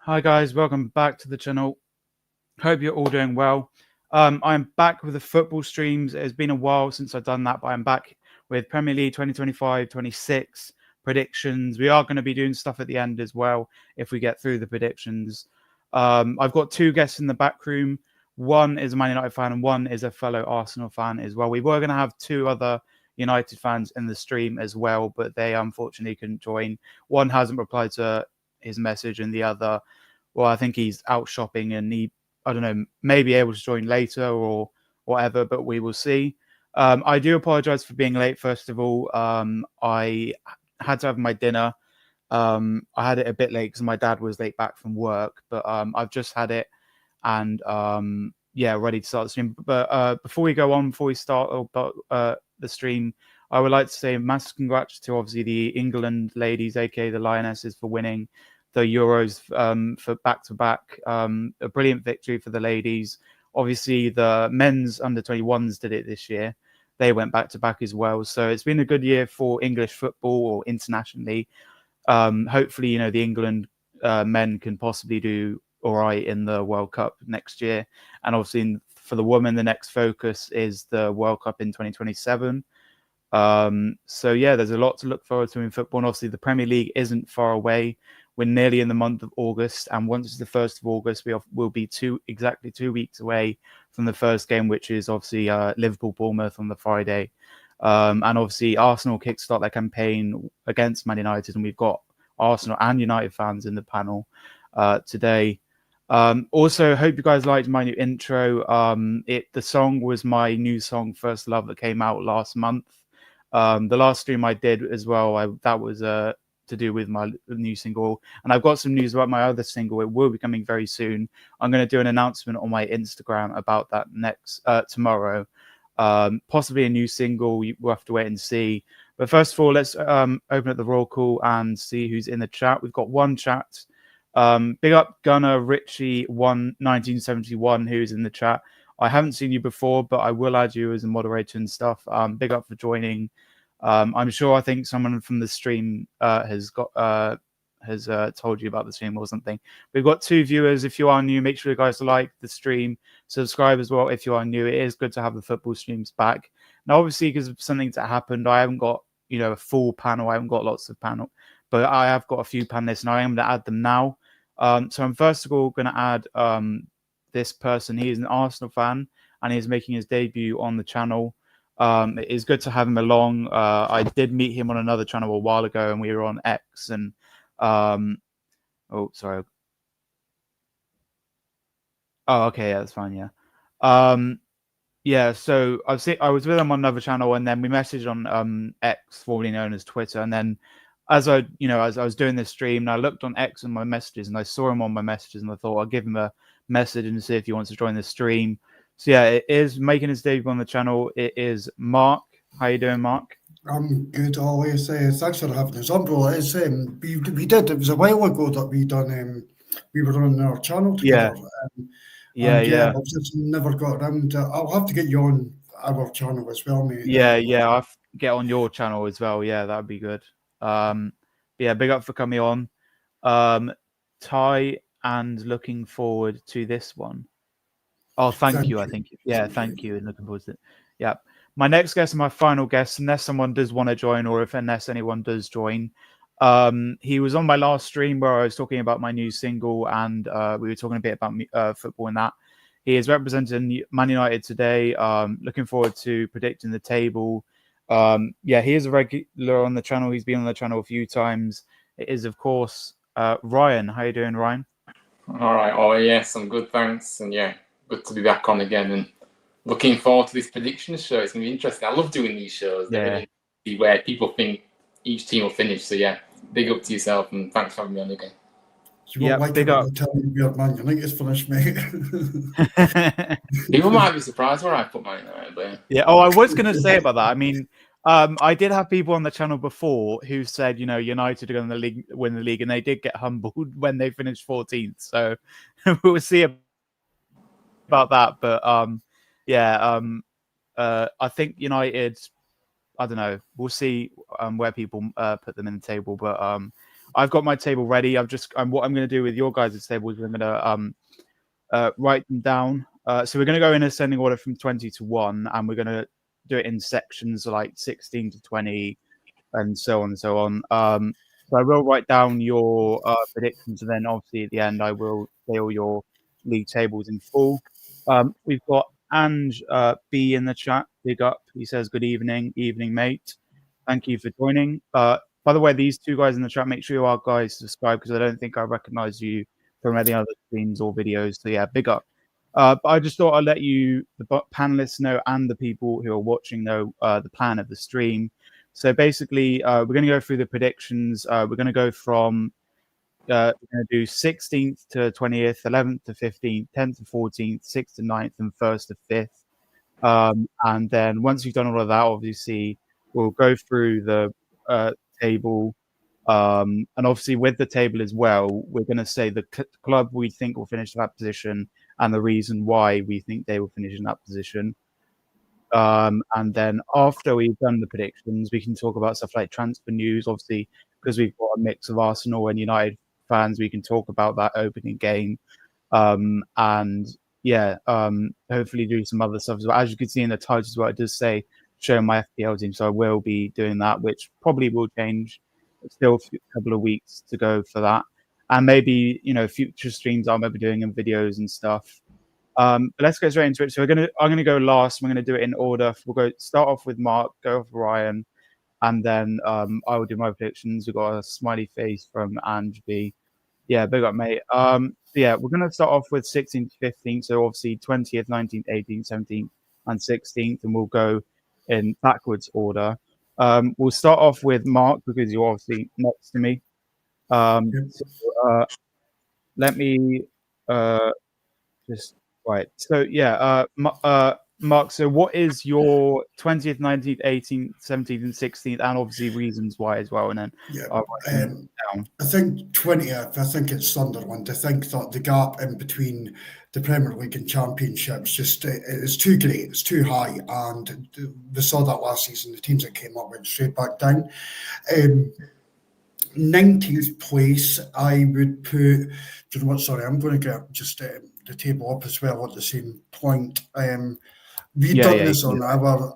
Hi guys, welcome back to the channel. Hope you're all doing well. I'm back with the football streams. It's been a while since I've done that, but I'm back with Premier League 2025-26 predictions. We are going to be doing stuff at the end as well if we get through the predictions. I've got two guests in the back room. One is a Man United fan and one is a fellow Arsenal fan as well. We were going to have two other United fans in the stream as well, but they unfortunately couldn't join. One hasn't replied to his message and the other, well, I think he's out shopping and I don't know, may be able to join later or whatever, but we will see. I do apologize for being late, first of all. I had to have my dinner. I had it a bit late because my dad was late back from work, but I've just had it and yeah, ready to start the stream. But before we start the stream, I would like to say massive congrats to obviously the England ladies, aka the Lionesses, for winning the Euros for back-to-back. A brilliant victory for the ladies. Obviously, the men's under-21s did it this year. They went back-to-back as well. So it's been a good year for English football or internationally. Hopefully, the England men can possibly do all right in the World Cup next year. And obviously, for the women, the next focus is the World Cup in 2027. So yeah, there's a lot to look forward to in football. And obviously, the Premier League isn't far away. We're nearly in the month of August, and once it's the 1st of August, we'll be exactly 2 weeks away from the first game, which is obviously Liverpool-Bournemouth on the Friday. And obviously, Arsenal kickstart their campaign against Man United, and we've got Arsenal and United fans in the panel today. Also, hope you guys liked my new intro. The song was my new song, First Love, that came out last month. The last stream I did as well, that was to do with my new single, and I've got some news about my other single. It will be coming very soon. I'm going to do an announcement on my Instagram about that next tomorrow. Possibly a new single. We'll have to wait and see. But first of all, let's open up the roll call and see who's in the chat. We've got one chat. Big up Gunnar Richie 1971 who's in the chat. I haven't seen you before, but I will add you as a moderator and stuff. Big up for joining. I'm sure I think someone from the stream has told you about the stream or something. We've got two viewers. If you are new, make sure you guys like the stream, subscribe as well if you are new. It is good to have the football streams back. Now, obviously, because of something that happened, I haven't got a full panel. I haven't got lots of panel, but I have got a few panelists, and I am going to add them now. So I'm first of all going to add this person. He is an Arsenal fan, and he's making his debut on the channel. It is good to have him along. I did meet him on another channel a while ago, and we were on X. And oh, sorry. Oh, okay, yeah, that's fine. Yeah, yeah. So I was with him on another channel, and then we messaged on X, formerly known as Twitter. And then as I was doing this stream, and I looked on X and my messages, and I saw him on my messages, and I thought I'll give him a message and see if he wants to join the stream. So yeah, it is making his debut on the channel. It is Mark. How you doing, Mark? I'm good always. Thanks for having us on, bro. It's we did. It was a while ago that we were on our channel together. Yeah, Yeah, I've just never got around. I'll have to get you on our channel as well, mate. yeah. I'll get on your channel as well. Yeah, that'd be good. Yeah, big up for coming on. Ty, and looking forward to this one. Oh, thank you. I think, yeah, thank you. And looking forward to it. Yeah. My next guest and my final guest, unless someone does want to join or unless anyone does join. He was on my last stream where I was talking about my new single, and we were talking a bit about football and that. He is representing Man United today. Looking forward to predicting the table. Yeah, he is a regular on the channel. He's been on the channel a few times. It is, of course, Ryan. How you doing, Ryan? All right. Oh, yes, I'm good, thanks. And yeah, good to be back on again and looking forward to this prediction show. It's going to be interesting. I love doing these shows. They're really see where people think each team will finish. So yeah, big up to yourself and thanks for having me on again. Yeah, big up. Tell me where Man United's finished, mate. People might be surprised where I put Man United, but yeah. Oh, I was going to say about that. I mean, I did have people on the channel before who said, United are going to win the league, and they did get humbled when they finished 14th. So we'll see about that. But yeah, I think United. I don't know. We'll see where people put them in the table. But I've got my table ready. What I'm going to do with your guys' tables, we're going to write them down. So we're going to go in ascending order from 20 to 1, and we're going to do it in sections like 16 to 20, and so on and so on. So I will write down your predictions, and then obviously at the end I will say all your league tables in full. We've got Ange B in the chat. Big up. He says, "Good evening, mate. Thank you for joining." By the way, these two guys in the chat, make sure you are guys subscribe, because I don't think I recognize you from any other streams or videos. So yeah, big up. But I just thought I'd let you, the panelists, know, and the people who are watching know the plan of the stream. So basically, we're going to go through the predictions. We're going to go from we're going to do 16th to 20th, 11th to 15th, 10th to 14th, 6th to 9th, and 1st to 5th. And then once you've done all of that, obviously, we'll go through the table. And obviously, with the table as well, we're going to say the club we think will finish that position and the reason why we think they will finish in that position. And then after we've done the predictions, we can talk about stuff like transfer news. Obviously, because we've got a mix of Arsenal and United fans, we can talk about that opening game. And yeah, hopefully do some other stuff as well. As you can see in the title as well, it does say show my FPL team, so I will be doing that, which probably will change. Still a couple of weeks to go for that, and maybe future streams I'll maybe doing in videos and stuff. But let's go straight into it. So I'm gonna go last. We're gonna do it in order. We'll start off with Mark, go off Ryan, and then I will do my predictions. We've got a smiley face from Ange B. Yeah, big up, mate. Yeah, we're gonna start off with 16th to 15th. So obviously 20th, 19th, 18th, 17th, and 16th, and we'll go in backwards order. We'll start off with Mark because you're obviously next to me. So, let me just right. So yeah, Mark. So what is your 20th, 19th, 18th, 17th, and 16th, and obviously reasons why as well? And then down. I think 20th. I think it's Sunderland. I think that the gap in between the Premier League and Championships just is too great. It's too high, and we saw that last season. The teams that came up went straight back down. 19th place, I would put. Do you know what? Sorry, I'm going to get just the table up as well at the same point. We've done this on our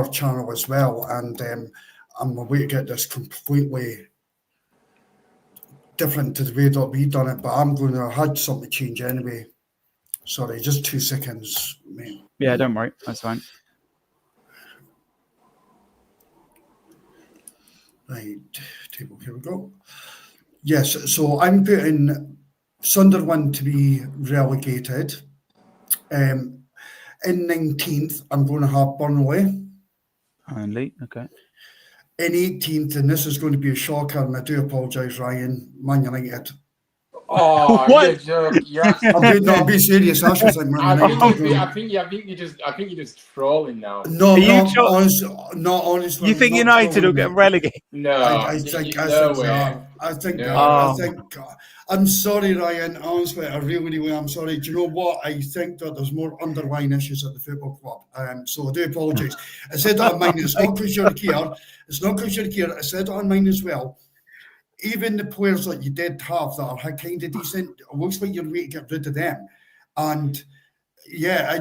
channel as well, and I'm away to get this completely different to the way that we've done it. But I'm going to had something change anyway. Sorry, just 2 seconds, mate. Yeah, don't worry, that's fine. Right, table, here we go. Yes, so I'm putting Sunderland to be relegated. In 19th, I'm going to have Burnley. Only, okay. In 18th, and this is going to be a shocker, and I do apologise, Ryan, Man United. Oh, what? Yeah. I'm being serious. I was like, Man United. I think you're just trolling now. No, not honestly. You think United will get relegated? No, I think they are. I think. I'm sorry, Ryan. Honestly, I really am sorry. Do you know what? I think that there's more underlying issues at the football club. So I do apologise. I said that on mine. It's not because you're here. It's not because you're here. I said that on mine as well. Even the players that you did have that are kind of decent, it looks like you're ready to get rid of them. And yeah,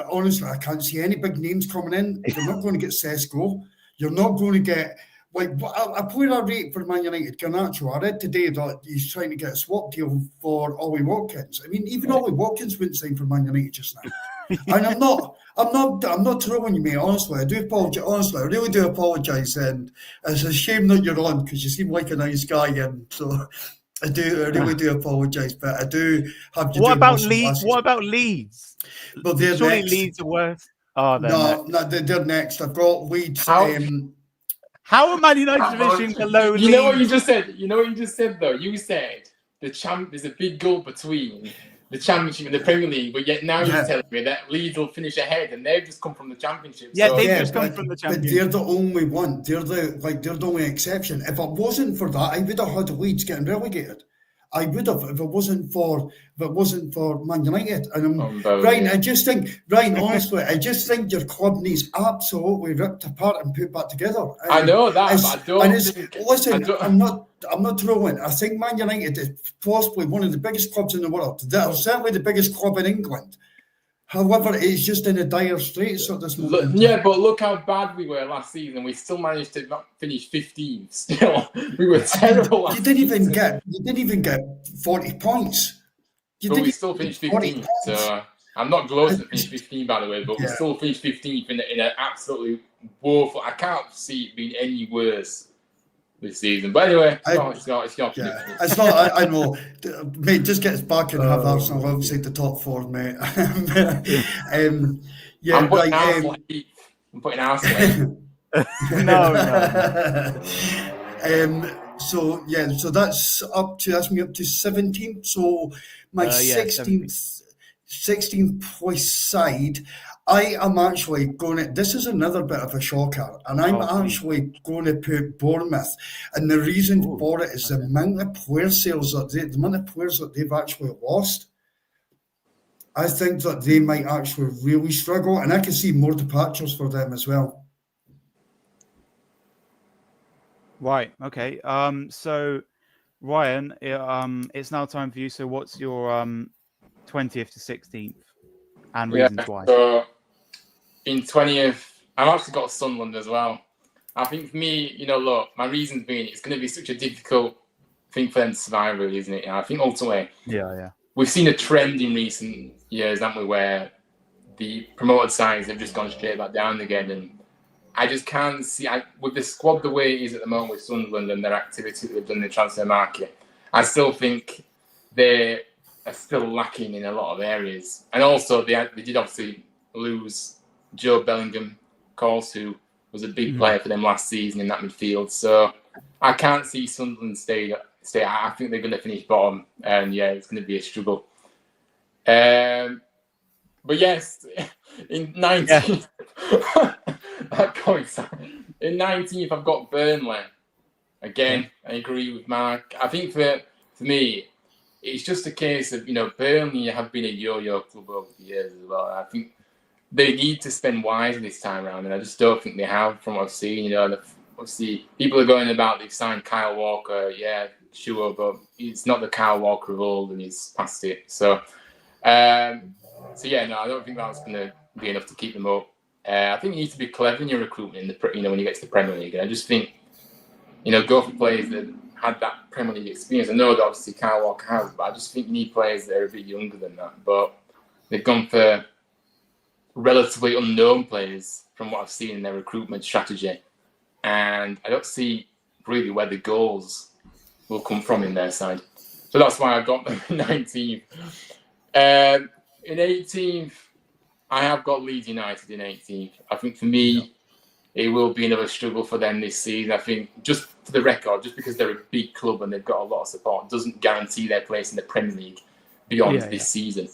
honestly, I can't see any big names coming in. You're not going to get Sesko. You're not going to get, like, a player I rate for Man United, Garnacho. I read today that he's trying to get a swap deal for Ollie Watkins. I mean, even Ollie Watkins wouldn't sign for Man United just now. And I'm not trolling you, mate. Honestly, I do apologize. Honestly, I really do apologise, and it's a shame that you're on because you seem like a nice guy, and so I really do apologise. But I do have to. What about Leeds? What about Leeds? But they're surely next. Leeds are worse. Oh, no, they're next. I've got Leeds. How are Man United finishing below Leeds? You know what you just said? You know what you just said though? You said there's a big gulf between the Championship and the Premier League, but yet now you're telling me that Leeds will finish ahead, and they've just come from the Championship. Yeah, so, they've just come from the Championship. But they're the only one. They're the only exception. If it wasn't for that, I would have had Leeds getting relegated. I would have if it wasn't for Man United. And Ryan, I just think, honestly, I just think your club needs absolutely ripped apart and put back together. I know that, but I don't. I'm not trolling. I think Man United is possibly one of the biggest clubs in the world. They're certainly the biggest club in England. However, it's just in a dire straits at this moment. Yeah, but look how bad we were last season. We still managed to not finish 15th. Still, we were terrible. You didn't even get 40 points. But we still finished 15th. So I'm not gloating to finish 15, by the way. But we still finished 15th in an absolutely woeful. I can't see it being any worse this season. But anyway, it's not. I know, mate. Just get us back and have Arsenal outside the top four, mate. I'm putting Arsenal. No. So that's me up to 17th. So my 16th place side, I am actually going to, this is another bit of a shocker, and I'm actually going to put Bournemouth. And the reason for it is the amount of player sales the amount of players that they've actually lost. I think that they might actually really struggle, and I can see more departures for them as well. Right. Okay. So Ryan, it's now time for you. So what's your 20th to 16th and reasons why? So in 20th, I've actually got Sunderland as well. I think for me, look, my reasons being it's going to be such a difficult thing for them to survive, really, isn't it? And I think ultimately, we've seen a trend in recent years, haven't we, where the promoted sides have just gone straight back down again. And I just can't see, with the squad the way it is at the moment with Sunderland and their activity that they've done in the transfer market, I still think they are still lacking in a lot of areas. And also, they did obviously lose Joe Bellingham, of course, who was a big player for them last season in that midfield. So I can't see Sunderland stay. I think they're going to finish bottom, and it's going to be a struggle. But yes, in 19th, in 19th, I've got Burnley. Again, I agree with Mark. I think for me, it's just a case of, Burnley have been a yo-yo club over the years as well. I think they need to spend wisely this time around, and I just don't think they have from what I've seen. Obviously, people are going about they've signed Kyle Walker, sure, but it's not the Kyle Walker of old, and he's past it. So I don't think that's going to be enough to keep them up. I think you need to be clever in your recruitment when you get to the Premier League. And I just think, go for players that had that Premier League experience. I know that obviously Kyle Walker has, but I just think you need players that are a bit younger than that. But they've gone for relatively unknown players from what I've seen in their recruitment strategy. And I don't see really where the goals will come from in their side. So that's why I've got them in 19th. In 18th, I have got Leeds United in 18th. I think for me, it will be another struggle for them this season. I think, just for the record, just because they're a big club and they've got a lot of support, doesn't guarantee their place in the Premier League beyond this season.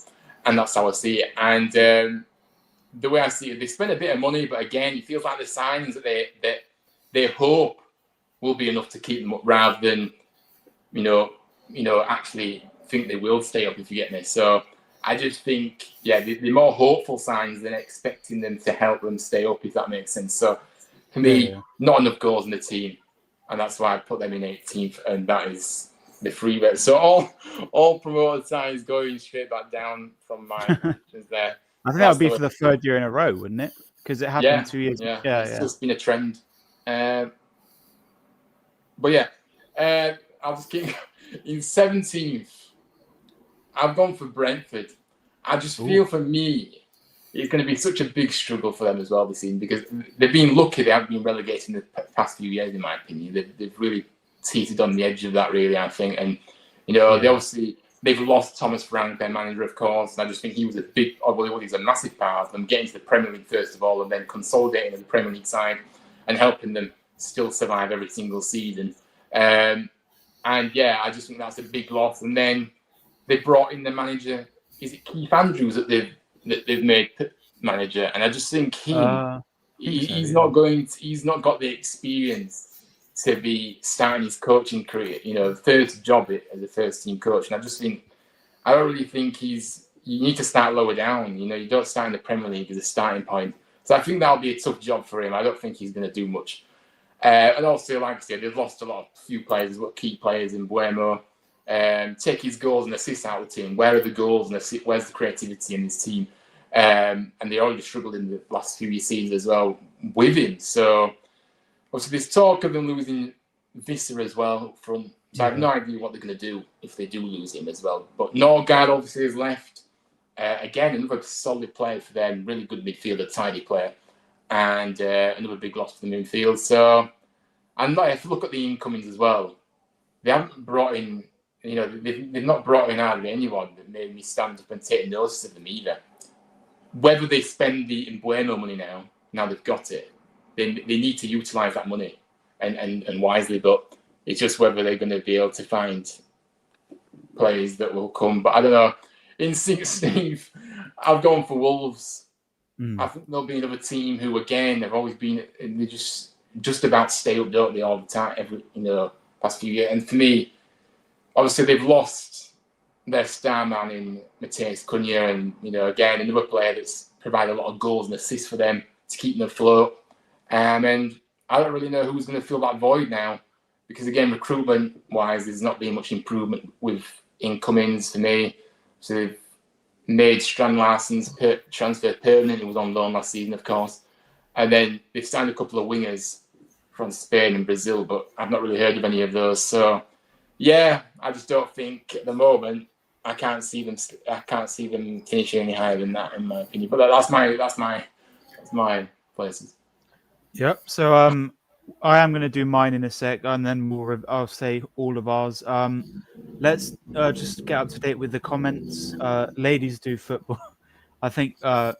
And that's how I see it. And the way I see it, they spend a bit of money, but again, it feels like the signings that they hope will be enough to keep them up, rather than, actually think they will stay up, if you get me. So I just think, they're more hopeful signs than expecting them to help them stay up, if that makes sense. So for me, not enough goals in the team, and that's why I put them in 18th, and that is the free bet. So all promoted sides going straight back down from my predictions there. I think that would be for the third year in a row, wouldn't it? Because it happened 2 years. It's just been a trend. I'll just keep in 17th. I've gone for Brentford. I just feel for me, it's going to be such a big struggle for them as well this season, because they've been lucky they haven't been relegated in the past few years, in my opinion. They've really teetered on the edge of that, really, I think. And, they've lost Thomas Frank, their manager, of course. And I just think he was he's a massive part of them getting to the Premier League first of all, and then consolidating in the Premier League side and helping them still survive every single season. I just think that's a big loss. And then they brought in the manager. Is it Keith Andrews that they've made manager? And I just think he's not got the experience to be starting his coaching career, first job as a first team coach. And I don't really think you need to start lower down. You don't start in the Premier League as a starting point. So I think that'll be a tough job for him. I don't think he's going to do much. And also, like I said, they've lost few players, key players in Buemo. Take his goals and assists out of the team. Where are the goals and assists? Where's the creativity in this team? And they already struggled in the last few seasons as well with him. So obviously there's talk of them losing Visser as well up front. So I have no idea what they're going to do if they do lose him as well. But Norgard obviously has left. Again, another solid player for them. Really good midfielder, tidy player. And another big loss for the midfield. So, and if you look at the incomings as well, they haven't brought in, they've not brought in hardly anyone that made me stand up and take notice of them either. Whether they spend the Embuemo money now they've got it, they need to utilise that money and wisely, but it's just whether they're going to be able to find players that will come. But I don't know. In 16th, I've gone for Wolves. I think there'll be another team who, again, they've always been, they just about stay up, don't they, all the time, past few years. And for me, obviously, they've lost their star man in Mateus Cunha, and, again, another player that's provided a lot of goals and assists for them to keep them afloat. And I don't really know who's going to fill that void now, because, again, recruitment-wise, there's not been much improvement with incomings for me. So they've made Strand Larsen's transfer permanent. He was on loan last season, of course. And then they've signed a couple of wingers from Spain and Brazil, but I've not really heard of any of those. So, yeah, I just don't think at the moment I can't see them finishing any higher than that, in my opinion. But that's my places. Yep. So I am going to do mine in a sec, and then I'll say all of ours. Let's just get up to date with the comments. Ladies do football. I think I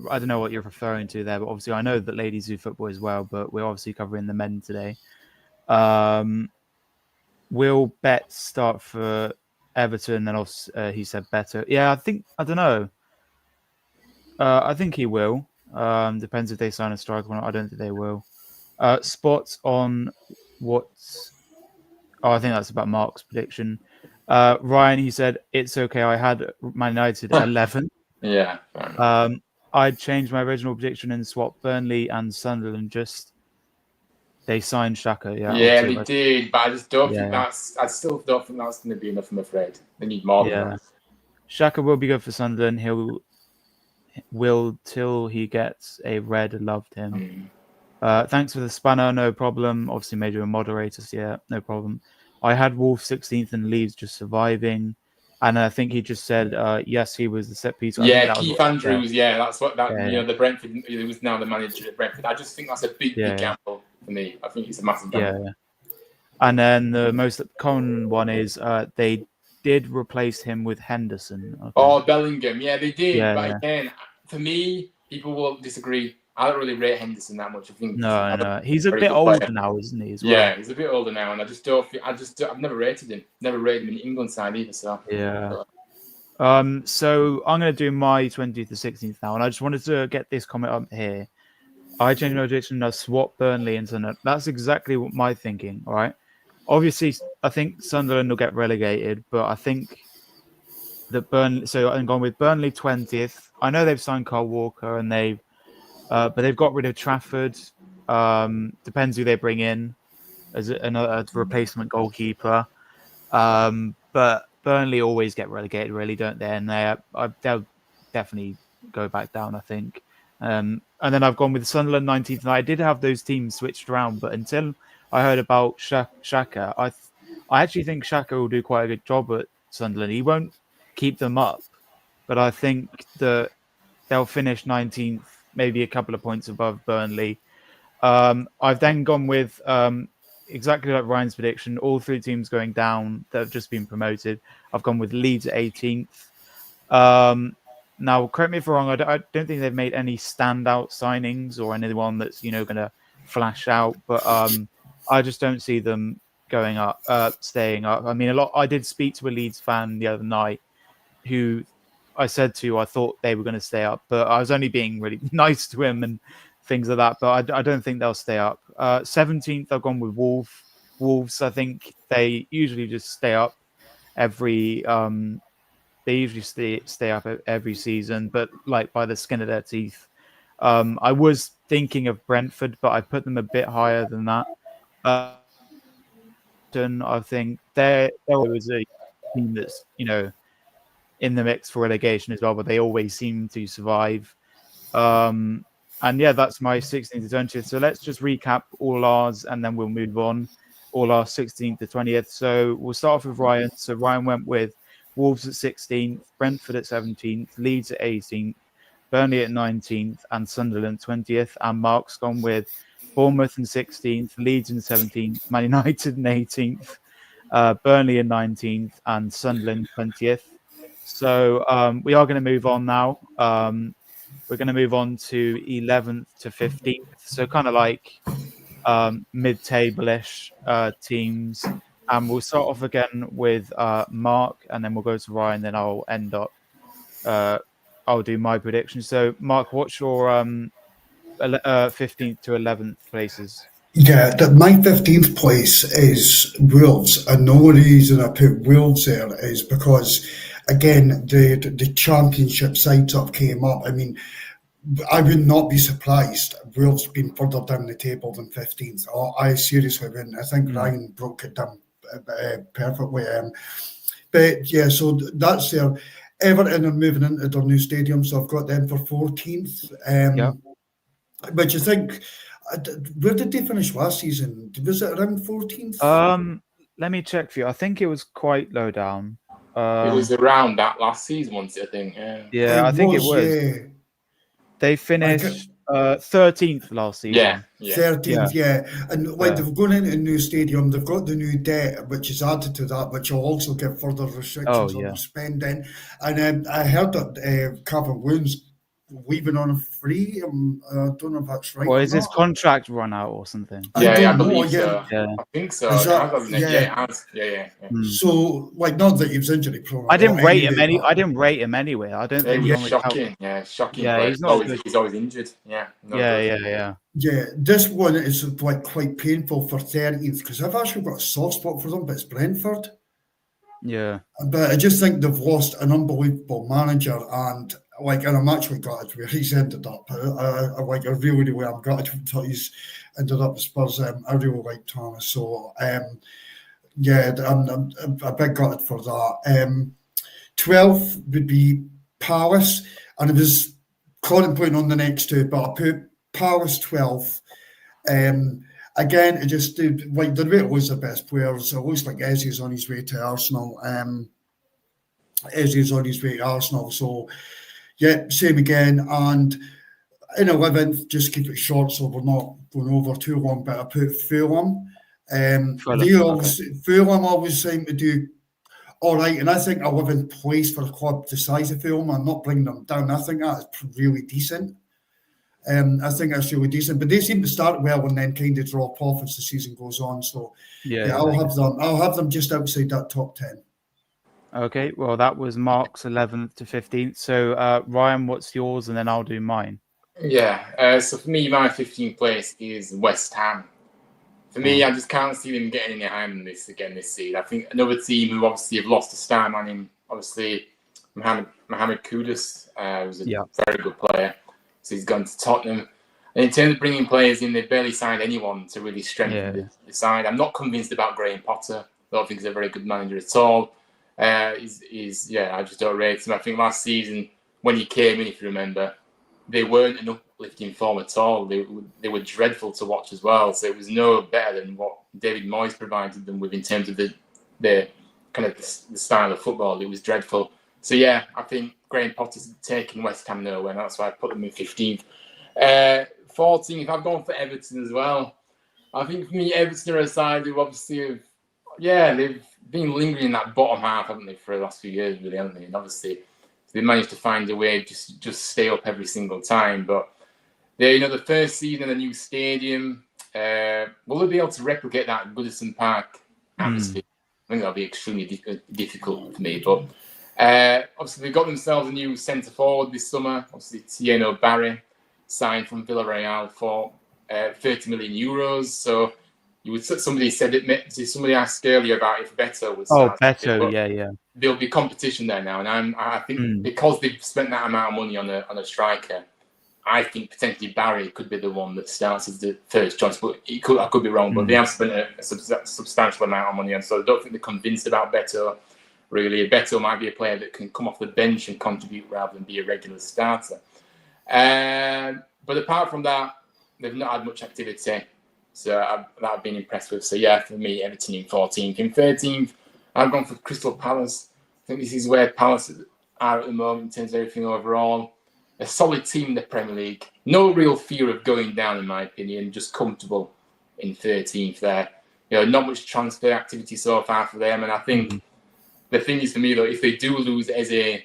don't know what you're referring to there, but obviously I know that ladies do football as well. But we're obviously covering the men today. Will Betts start for Everton? Then he said better. Yeah, I don't know. I think he will. Depends if they sign a striker or not. I don't think they will. Spots on what? Oh, I think that's about Mark's prediction. Ryan, he said it's okay. I had Man United 11. Yeah. I'd changed my original prediction and swapped Burnley and Sunderland. Just they signed Xhaka. Yeah, they did, but I just don't think I still don't think that's going to be enough. I'm afraid they need more than that. Xhaka will be good for Sunderland. Will till he gets a red. Loved him. Thanks for the spanner. No problem. Obviously made you a moderator. So yeah, no problem. I had Wolves 16th and Leeds just surviving. And I think he just said, yes, he was the set piece. Keith Andrews. Yeah, that's what the Brentford. He was now the manager at Brentford. I just think that's a big gamble for me. I think it's a massive gamble. Yeah. And then the most common one is they did replace him with Henderson. Okay. Oh, Bellingham. Yeah, they did. But again, for me, people will disagree. I don't really rate Henderson that much. I think no, he's a bit older now, isn't he? As well? Yeah, he's a bit older now, and I just don't. I've never rated him. Never rated him in the England side either. So yeah. So I'm going to do my 20th to 16th now, and I just wanted to get this comment up here. I changed my prediction. I swapped Burnley and Sunderland. That's exactly what my thinking. All right. Obviously, I think Sunderland will get relegated, but I think that Burnley. So I'm going with Burnley 20th. I know they've signed Kyle Walker, and but they've got rid of Trafford. Depends who they bring in as another replacement goalkeeper. But Burnley always get relegated, really, don't they? And they'll definitely go back down, I think. And then I've gone with Sunderland 19th. And I did have those teams switched around, but until I heard about Xhaka, I actually think Xhaka will do quite a good job at Sunderland. He won't keep them up, but I think that they'll finish 19th, maybe a couple of points above Burnley. I've then gone with exactly like Ryan's prediction, all three teams going down that have just been promoted. I've gone with Leeds at 18th. Now, correct me if I'm wrong, I don't think they've made any standout signings or anyone that's going to flash out, but I just don't see them going up, staying up. I mean, I did speak to a Leeds fan the other night who I said to, I thought they were going to stay up, but I was only being really nice to him, and things like that. But I don't think they'll stay up. 17th, I've gone with Wolves. I think they usually just stay up every. They usually stay up every season, but like by the skin of their teeth. I was thinking of Brentford, but I put them a bit higher than that. I think they're always a team that's in the mix for relegation as well, but they always seem to survive. And yeah, that's my 16th to 20th. So let's just recap all ours, and then we'll move on. All our 16th to 20th. So we'll start off with Ryan. So Ryan went with Wolves at 16th, Brentford at 17th, Leeds at 18th, Burnley at 19th, and Sunderland 20th. And Mark's gone with Bournemouth in 16th, Leeds in 17th, Man United in 18th, Burnley in 19th, and Sunderland 20th. So we are going to move on now. We're going to move on to 11th to 15th. So kind of like mid-table-ish teams. And we'll start off again with Mark, and then we'll go to Ryan, then I'll end up. I'll do my prediction. So, Mark, what's your 15th to 11th places? Yeah, my 15th place is Wolves, and the only reason I put Wolves there is because, again, the championship sides up came up. I mean, I would not be surprised Wolves being further down the table than 15th. I seriously wouldn't. I think Ryan broke it down perfectly. But yeah, so that's there. Everton are moving into their new stadium, so I've got them for 14th. But you think, where did they finish last season? Was it around 14th? Let me check for you. I think it was quite low down. It was around that last season, once I think. Yeah, I think it was. Yeah. They finished 13th last season. Yeah. 13th, yeah. And they've gone into a new stadium, they've got the new debt, which is added to that, which will also give further restrictions on spending. And I heard that Calvin Williams leaving on a free. I don't know if that's right. Or is his contract run out or something? I believe so. Yeah. I think so. Yeah. So, not that he was injury prone. I didn't rate him I didn't rate him anyway. I don't think he was shocking. Shocking. Yeah, he's always injured. Yeah. Yeah, this one is quite painful for 13th because I've actually got a soft spot for them, but it's Brentford. Yeah. But I just think they've lost an unbelievable manager, and I'm actually gutted where he's ended up. I really am gutted that he's ended up at Spurs. I really like Thomas, so I'm a big gutted for that. 12th would be Palace, and I was contemplating on the next two, but I put Palace 12th. Again, it just the way it was the best players. It looks like Eze's on his way to Arsenal. Eze's on his way to Arsenal. So, yeah, same again. And in 11th, just keep it short so we're not going over too long, but I put Fulham. Fulham always seem to do all right. And I think 11th place for a club the size of Fulham, I'm not bringing them down. I think that's really decent. I think that's really decent, but they seem to start well and then kind of drop off as the season goes on. So I'll have them just outside that top 10. Okay, well that was Mark's 11th to 15th. So Ryan, what's yours, and then I'll do mine. Yeah. So for me, my 15th place is West Ham. For me, I just can't see them getting any higher than this again this season. I think another team who obviously have lost a star man in obviously Mohamed Kudus, who's a very good player. So he's gone to Tottenham. And in terms of bringing players in, they've barely signed anyone to really strengthen the side. I'm not convinced about Graham Potter. I don't think he's a very good manager at all. I just don't rate him. I think last season, when he came in, if you remember, they weren't an uplifting form at all. They were dreadful to watch as well. So it was no better than what David Moyes provided them with in terms of the kind of the style of football. It was dreadful. So yeah, I think Graham Potter's taking West Ham nowhere, and that's why I put them in 15th. 14th, I've gone for Everton as well. I think for me, Everton are a side who obviously they've been lingering in that bottom half, haven't they, for the last few years, really, haven't they? And obviously, they managed to find a way just stay up every single time. But they, the first season in a new stadium, will they be able to replicate that Goodison Park atmosphere? I think that'll be extremely difficult for me, but. Obviously, they got themselves a new centre forward this summer. Obviously, Tieno Barry. signed from Villarreal for 30 million euros. So somebody said it. Somebody asked earlier about if Beto would start. Oh, Beto, yeah. There'll be competition there now, and I think because they've spent that amount of money on a striker, I think potentially Barry could be the one that starts as the first choice. But I could be wrong. But they have spent a substantial amount of money, and so I don't think they're convinced about Beto. Really, Beto might be a player that can come off the bench and contribute rather than be a regular starter. But apart from that, they've not had much activity. So I've been impressed with. So yeah, for me, Everton in 14th. In 13th, I've gone for Crystal Palace. I think this is where Palace are at the moment in terms of everything overall. A solid team in the Premier League. No real fear of going down, in my opinion. Just comfortable in 13th there. Not much transfer activity so far for them. And I think the thing is for me, though, if they do lose Eze,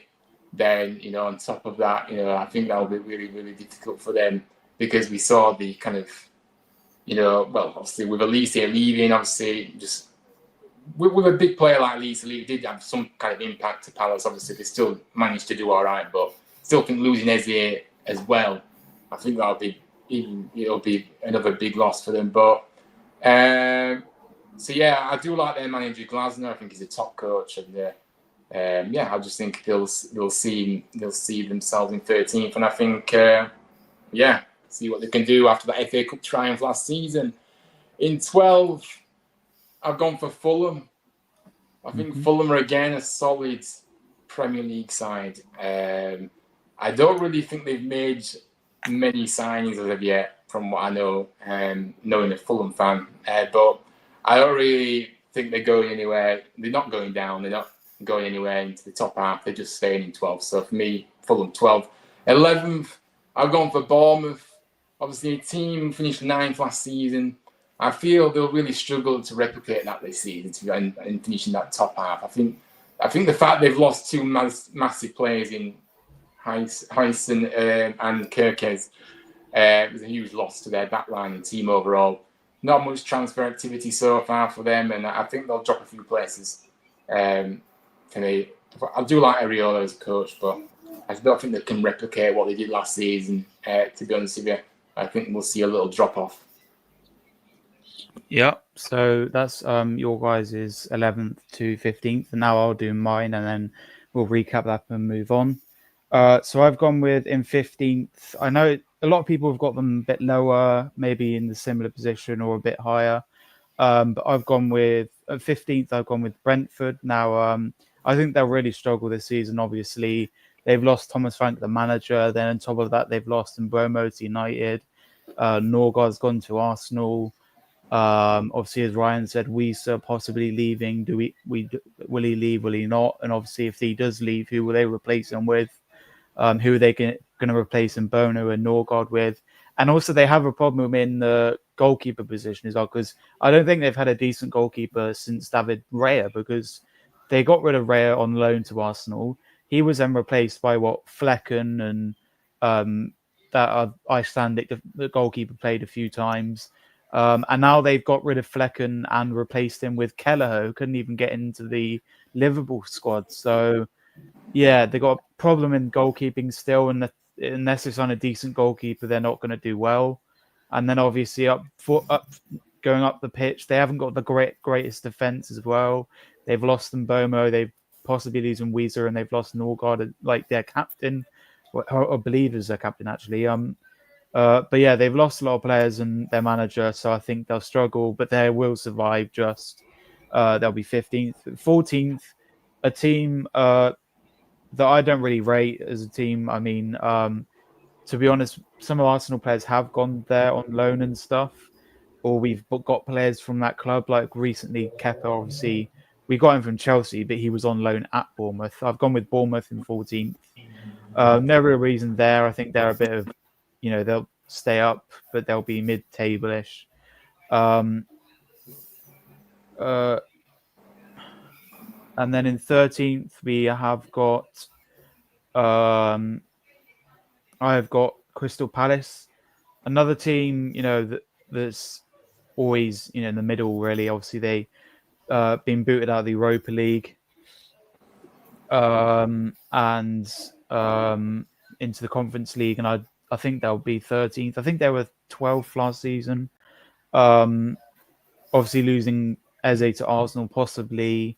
then, on top of that, I think that will be really, really difficult for them because we saw the kind of, well, obviously with Elise leaving, obviously just with a big player like Elise leaving, did have some kind of impact to Palace. Obviously, they still managed to do all right, but still think losing Eze as well, I think it'll be another big loss for them. But so yeah, I do like their manager Glasner. I think he's a top coach, and I just think they'll see themselves in 13th, and I think see what they can do after that FA Cup triumph last season. In 12th, I've gone for Fulham. I think Fulham are again a solid Premier League side. I don't really think they've made many signings as of yet, from what I know, knowing a Fulham fan. But I don't really think they're going anywhere. They're not going down. They're not going anywhere into the top half. They're just staying in 12th. So for me, Fulham 12th. 11th, I've gone for Bournemouth. Obviously, a team finished 9th last season. I feel they'll really struggle to replicate that this season and finishing that top half. I think the fact they've lost two massive players in Heinsohn and Kerkez was a huge loss to their backline and team overall. Not much transfer activity so far for them, and I think they'll drop a few places. For me, I do like Areola as a coach, but I don't think they can replicate what they did last season. To be honest with you, I think we'll see a little drop off. Yeah, so that's your guys' 11th to 15th, and now I'll do mine, and then we'll recap that and move on. So I've gone with in 15th. I know a lot of people have got them a bit lower, maybe in the similar position or a bit higher. But I've gone with at 15th. I've gone with Brentford. Now, I think they'll really struggle this season. Obviously, they've lost Thomas Frank, the manager. Then on top of that, they've lost Mbeumo to United. Norgard's gone to Arsenal. Obviously, as Ryan said, Wiesa possibly leaving. Will he leave? Will he not? And obviously, if he does leave, who will they replace him with? Who are they going to replace Mbeumo and Norgard with? And also, they have a problem in the goalkeeper position as well, because I don't think they've had a decent goalkeeper since David Raya, because they got rid of Raya on loan to Arsenal. He was then replaced by Flecken and that Icelandic the goalkeeper played a few times. And now they've got rid of Flecken and replaced him with Kelleher, who couldn't even get into the Liverpool squad. So, yeah, they got a problem in goalkeeping still, and unless it's on a decent goalkeeper, they're not going to do well. And then obviously going up the pitch, they haven't got the greatest defense as well. They've lost Mbeumo, they've possibly losing Wiesa, and they've lost Norgard, like their captain, or I believe is their captain actually. But yeah, they've lost a lot of players and their manager, so I think they'll struggle, but they will survive. They'll be 15th, 14th, a team that I don't really rate as a team. I mean, to be honest, some of Arsenal players have gone there on loan and stuff, or we've got players from that club. Like recently, Kepa, obviously, we got him from Chelsea, but he was on loan at Bournemouth. I've gone with Bournemouth in 14th. No real reason there. I think they're a bit of, they'll stay up, but they'll be mid-table-ish. And then in 13th, we have got I have got Crystal Palace, another team, that's always, in the middle, really. Obviously, they been booted out of the Europa League and into the Conference League, and I I think they'll be 13th. I think they were 12th last season. Obviously losing Eze to Arsenal, possibly.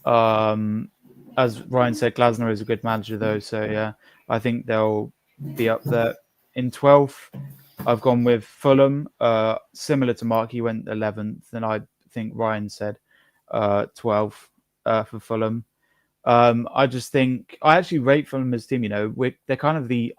As Ryan said, Glasner is a good manager, though. So yeah, I think they'll be up there. In 12th, I've gone with Fulham. Similar to Mark, he went 11th, and I think Ryan said 12th for Fulham. I just think I actually rate Fulham as a team. They're kind of the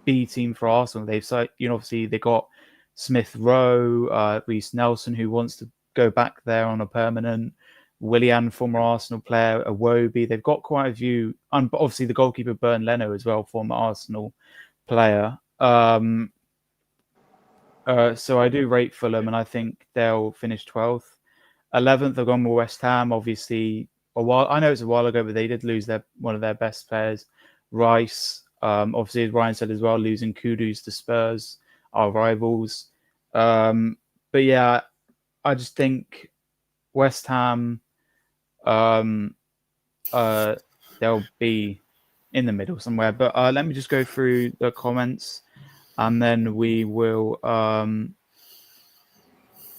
B team for Arsenal. Obviously they got Smith Rowe, Reece Nelson, who wants to go back there on a permanent. Willian, former Arsenal player, Iwobi. They've got quite a few, and obviously the goalkeeper Bernd Leno as well, former Arsenal player. So I do rate Fulham, and I think they'll finish 12th. 11th, I've gone with West Ham. Obviously, I know it's a while ago, but they did lose one of their best players, Rice. Obviously, as Ryan said as well, losing Kudus to Spurs, our rivals. But yeah, I just think West Ham, they'll be in the middle somewhere. But let me just go through the comments, and then we will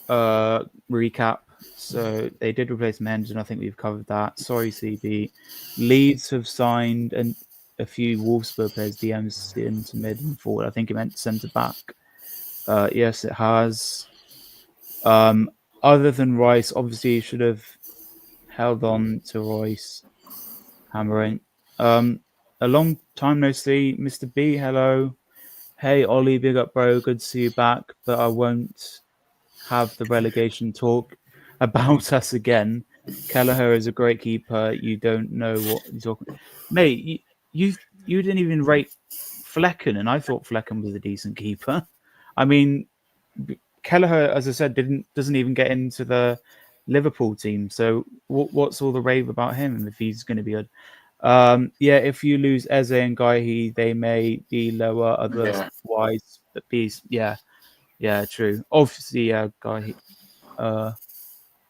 recap. So they did replace Menz, and I think we've covered that. Sorry, CB. Leeds have signed a few Wolfsburg players, DMs into mid and forward. I think it meant centre back. Yes, it has. Other than Rice, obviously you should have held on to Royce hammering. A long time no see, Mr. B. Hello. Hey, Ollie, big up, bro. Good to see you back, but I won't have the relegation talk about us again. Kelleher is a great keeper. You don't know what you're talking. Mate, you didn't even rate Flecken, and I thought Flecken was a decent keeper. I mean, Kelleher, as I said, doesn't even get into the Liverpool team. So what's all the rave about him if he's going to be good? Yeah, if you lose Eze and Guy, they may be lower otherwise. But peace, yeah, true. Obviously, Guy,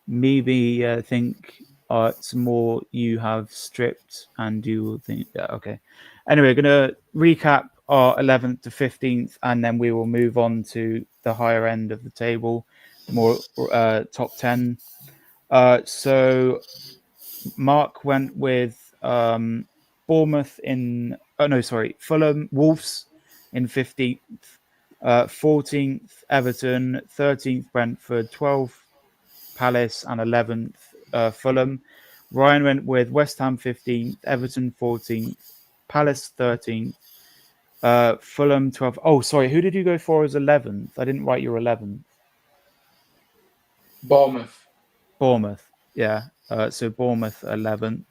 maybe I think it's more you have stripped and you will think, yeah, okay. Anyway, going to recap our 11th to 15th, and then we will move on to the higher end of the table, more top 10. So Mark went with Bournemouth Fulham, Wolves in 15th, 14th Everton, 13th Brentford, 12th Palace, and 11th Fulham. Ryan went with West Ham 15th, Everton 14th, Palace 13th, Fulham 12th. Oh, sorry, who did you go for as 11th? I didn't write your 11th. Bournemouth, yeah. So Bournemouth 11th.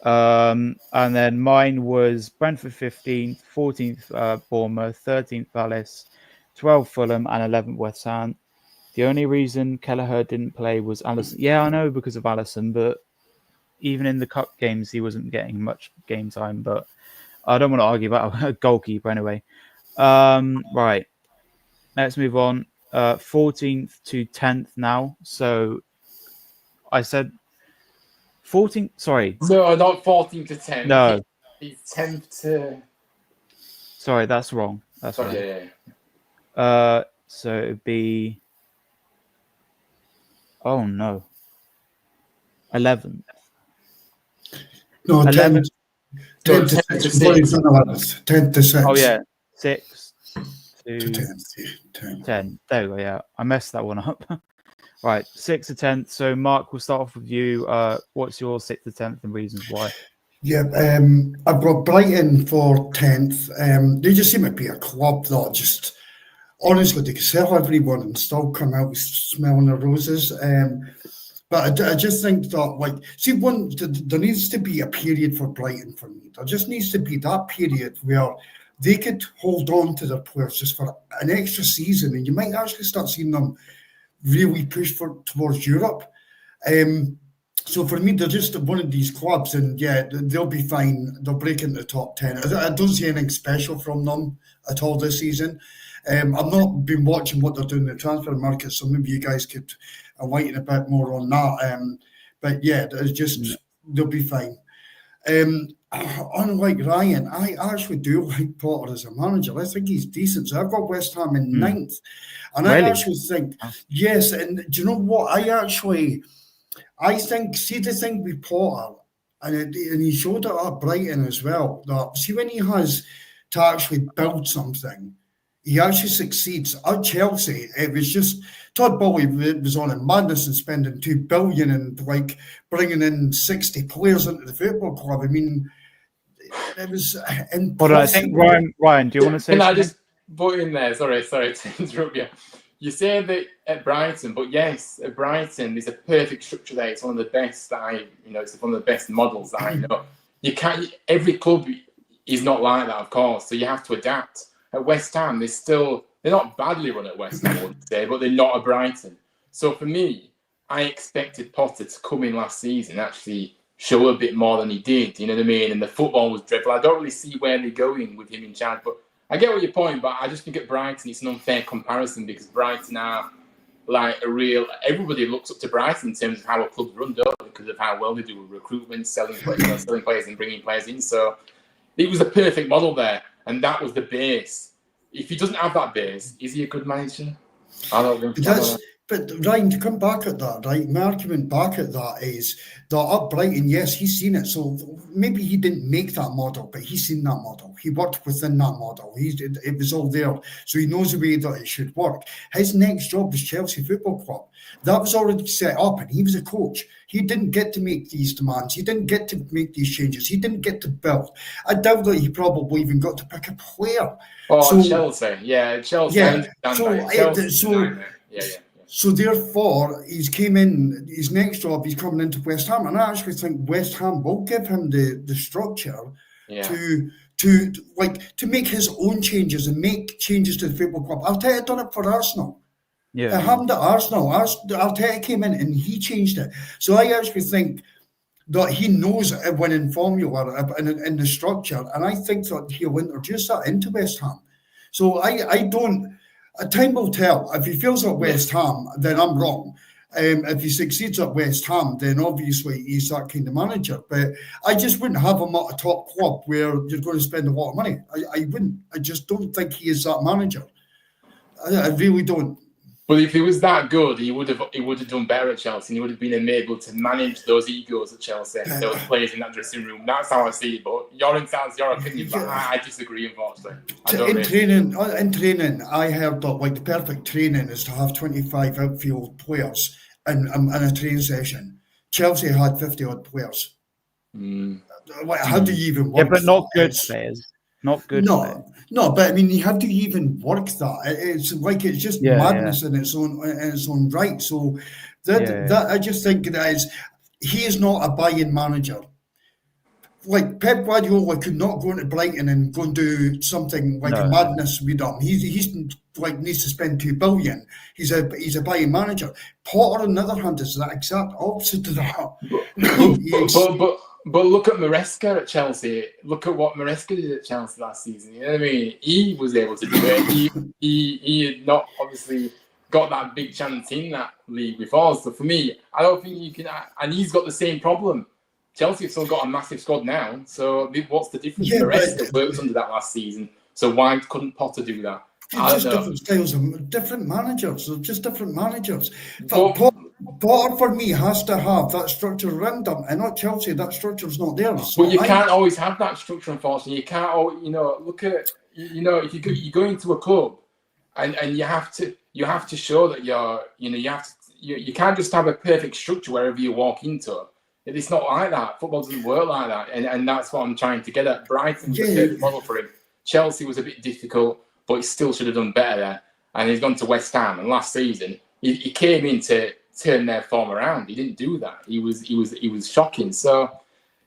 And then mine was Brentford 15th, 14th Bournemouth, 13th Palace, 12th Fulham, and 11th West Ham. The only reason Kelleher didn't play was Alisson. Yeah, I know, because of Alisson, but even in the cup games, he wasn't getting much game time. But I don't want to argue about a goalkeeper anyway. Right, let's move on. 14th to 10th now. So I said 14th. Sorry. No, not 14th to 10th. No. It's 10th to... Sorry, that's wrong. That's right. Yeah. So it'd be... Oh, no. 11th. No, 11th. 10 to 6. 10 to 6. Oh, yeah. 6 to 10. There we go, yeah. I messed that one up. Right, 6th to 10th. So, Mark, we'll start off with you. What's your 6th to 10th and reasons why? Yeah, I've got Brighton for 10th. They just seem to be a club that just, honestly, they could sell everyone and still come out smelling the roses. But I just think that, there needs to be a period for Brighton for me. There just needs to be that period where they could hold on to their players just for an extra season, and you might actually start seeing them really push towards Europe. So for me, they're just one of these clubs, and yeah, they'll be fine. They'll break into the top 10. I don't see anything special from them at all this season. I've not been watching what they're doing in the transfer market, so maybe you guys could enlighten a bit more on that. But yeah, it's just they'll be fine. Unlike Ryan, I actually do like Potter as a manager. I think he's decent. So I've got West Ham in 9th. And really? I actually think, yes, and do you know what? I think, see the thing with Potter, and he showed it at Brighton as well, that see when he has to actually build something, he actually succeeds. At Chelsea, it was just, Todd Bowley was on in madness and spending $2 billion and like bringing in 60 players into the football club. I mean, it was impossible. But I think Ryan, do you want to say Can something? I just put in there? Sorry to interrupt you. You say that at Brighton, but yes, at Brighton, there's a perfect structure there. It's one of the best that it's one of the best models that I know. You can't. Every club is not like that, of course. So you have to adapt. At West Ham, they're not badly run at West Ham, I would say, but they're not at Brighton. So for me, I expected Potter to come in last season and actually show a bit more than he did. You know what I mean? And the football was dreadful. I don't really see where they're going with him in charge, but I get what you're pointing, but I just think at Brighton it's an unfair comparison because Brighton are like everybody looks up to Brighton in terms of how a club's run, because of how well they do with recruitment, selling players and bringing players in. So it was a perfect model there, and that was the base. If he doesn't have that base, is he a good manager? I don't know. But Ryan, to come back at that, right? My argument back at that is that at Brighton, yes, he's seen it. So maybe he didn't make that model, but he's seen that model. He worked within that model. It was all there. So he knows the way that it should work. His next job was Chelsea Football Club. That was already set up and he was a coach. He didn't get to make these demands. He didn't get to make these changes. He didn't get to build. I doubt that he probably even got to pick a player. Oh, Chelsea. Yeah, Chelsea. Yeah. So therefore, he's came in, his next job, he's coming into West Ham. And I actually think West Ham will give him the structure to make his own changes and make changes to the football club. Arteta done it for Arsenal. Yeah. It happened at Arsenal. Arteta came in and he changed it. So I actually think that he knows a winning formula in the structure. And I think that he'll introduce that into West Ham. So I don't... Time will tell. If he fails at West Ham, then I'm wrong. If he succeeds at West Ham, then obviously he's that kind of manager. But I just wouldn't have him at a top club where you're going to spend a lot of money. I wouldn't. I just don't think he is that manager. I really don't. Well, if he was that good, he would have done better at Chelsea. And he would have been able to manage those egos at Chelsea, those players in that dressing room. That's how I see it. But your opinion, but I disagree, unfortunately. In training, I heard that like the perfect training is to have 25 outfield players in a training session. Chelsea had 50 odd players. How do you even work? Yeah, but not good players. Not good. No, but I mean, you have to even work that. It's just madness in its own right. So that I just think that he is not a buy-in manager. Like Pep Guardiola could not go into Brighton and go and do something like a madness with them. He's like needs to spend $2 billion. He's a buy-in manager. Potter, on the other hand, is that exact opposite to that. But look at Maresca at Chelsea. Look at what Maresca did at Chelsea last season. You know what I mean? He was able to do it. He had not obviously got that big chance in that league before. So for me, I don't think you can. And he's got the same problem. Chelsea have still got a massive squad now. So what's the difference? Maresca worked under that last season. So why couldn't Potter do that? Just different styles of different managers. They're just different managers. Potter, for me, has to have that structure around him, and not Chelsea. That structure's not there. So but you can't always have that structure, unfortunately. You can't always, look at, if you go into a club, and you have to show that you can't just have a perfect structure wherever you walk into. It's not like that. Football doesn't work like that, and that's what I'm trying to get at. Brighton was a perfect model for him. Chelsea was a bit difficult, but he still should have done better there. And he's gone to West Ham, and last season he came in to turn their form around. He didn't do that. He was shocking. So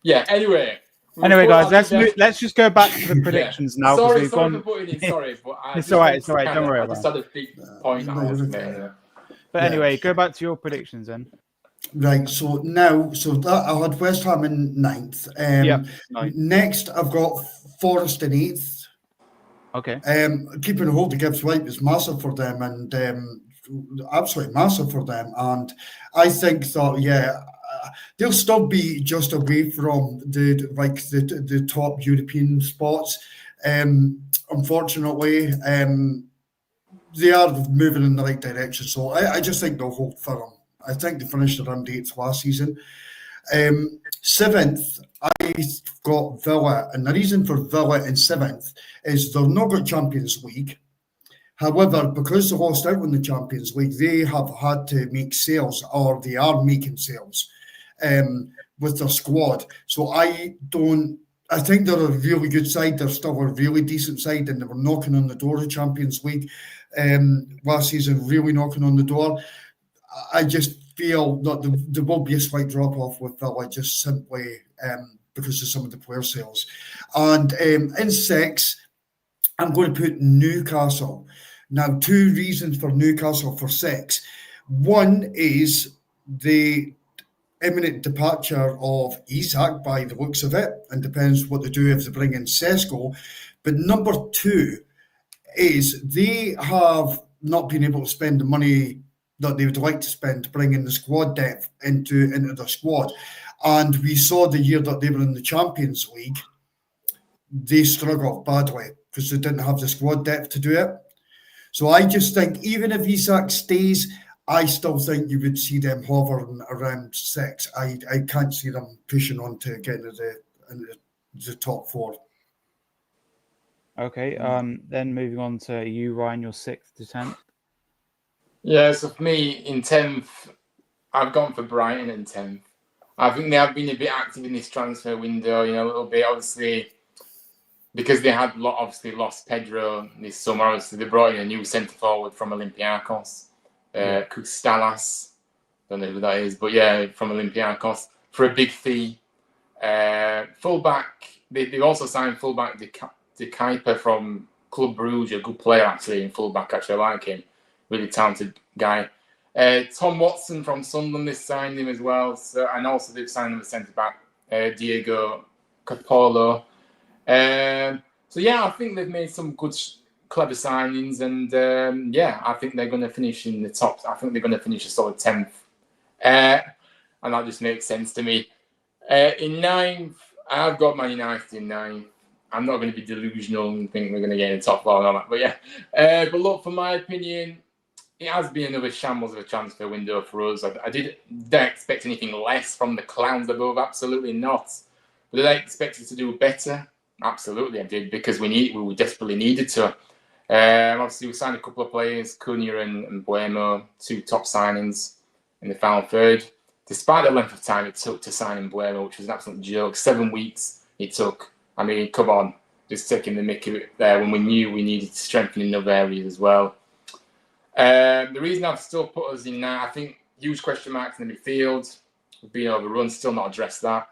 yeah. Anyway, guys, let's just go back to the predictions now. Sorry for putting in. Sorry, but it's all right. It's all right. Don't worry about it. I just had a big point that I was making. But anyway, go back to your predictions then. Right. So that I had West Ham in 9th. Next, I've got Forest in 8th. Okay. Keeping a hold of Gibbs White was massive for them, and absolutely massive for them. And I think that they'll still be just away from the top European spots. Unfortunately, they are moving in the right direction. So I just think they'll hold firm. I think they finished around 8th last season. 7th, I've got Villa, and the reason for Villa in 7th is they've not got Champions League. However, because they lost out in the Champions League, they have had to make sales, or they are making sales with their squad. So I think they're a really good side. They're still a really decent side, and they were knocking on the door of Champions League last season, really knocking on the door. I just feel that there will be a slight drop-off with Villa, just simply because of some of the player sales. And in 6, I'm going to put Newcastle. Now, 2 reasons for Newcastle for 6. One is the imminent departure of Isak by the looks of it, and depends what they do if they bring in Sesko. But number 2 is they have not been able to spend the money that they would like to spend to bring in the squad depth into their squad. And we saw the year that they were in the Champions League, they struggled badly because they didn't have the squad depth to do it. So I just think even if Isak stays, I still think you would see them hovering around 6. I can't see them pushing on to get into the top 4. Okay, then moving on to you, Ryan, your 6th to 10th. Yeah, so for me, in 10th, I've gone for Brighton in 10th. I think they have been a bit active in this transfer window, a little bit, obviously, because they had obviously lost Pedro this summer. Obviously, they brought in a new centre-forward from Olympiacos, Koustalas. Don't know who that is, but yeah, from Olympiacos, for a big fee. Fullback, they also signed fullback De Kuiper from Club Brugge, a good player actually in fullback. Actually, I like him. Really talented guy. Tom Watson from Sunderland, they signed him as well. So, and also they've signed him a centre-back, Diego Capolo. So yeah, I think they've made some good, clever signings, and I think they're going to finish in the top. I think they're going to finish a solid 10th, and that just makes sense to me. In 9th, I've got Man United in 9th. I'm not going to be delusional and think we're going to get in the top 4 and all that, but yeah. But look, for my opinion, it has been another shambles of a transfer window for us. I didn't expect anything less from the clowns above. Absolutely not. But did I expect us to do better? Absolutely, I did, because we desperately needed to. Obviously, we signed a couple of players, Cunha and Buemo, 2 top signings in the final third. Despite the length of time it took to sign Buemo, which was an absolute joke, 7 weeks it took. I mean, come on, just taking the mick of it there when we knew we needed to strengthen in other areas as well. The reason I've still put us in now, I think huge question marks in the midfield. We've been overrun, still not addressed that.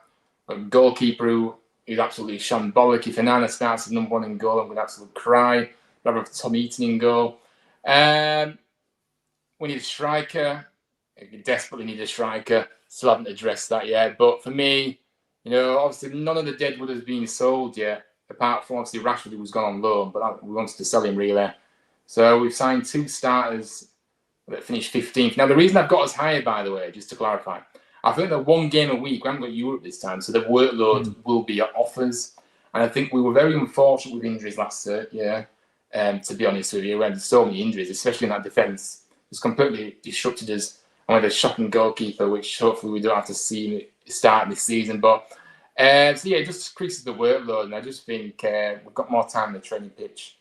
A goalkeeper who is absolutely shambolic. If Anana starts as number 1 in goal, I'm going to absolutely cry. I'd rather have Tom Eaton in goal. We need a striker. We desperately need a striker. Still haven't addressed that yet. But for me, obviously none of the deadwood has been sold yet, apart from obviously Rashford, who was gone on loan, but we wanted to sell him really. So we've signed 2 starters that finished 15th. Now, the reason I've got us higher, by the way, just to clarify, I think that 1 game a week, we haven't got Europe this time, so the workload will be at offers. And I think we were very unfortunate with injuries last year, to be honest with you. We had so many injuries, especially in that defence. It's completely disrupted us. And we had a shocking goalkeeper, which hopefully we don't have to see start this season. But, it just increases the workload. And I just think we've got more time on the training pitch.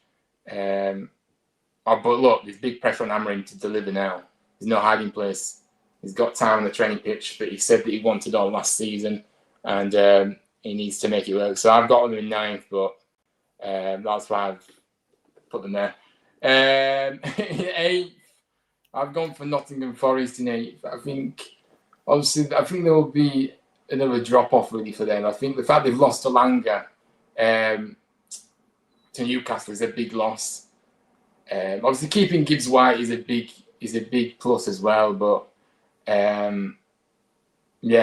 But look, there's big pressure on Amorim to deliver now. There's no hiding place. He's got time on the training pitch, but he said that he wanted all last season, and he needs to make it work. So I've got them in 9th, but that's why I've put them there. In 8th, I've gone for Nottingham Forest in 8th. I think there will be another drop-off really for them. I think the fact they've lost Elanga to Newcastle is a big loss. Obviously, keeping Gibbs White is a big plus as well. But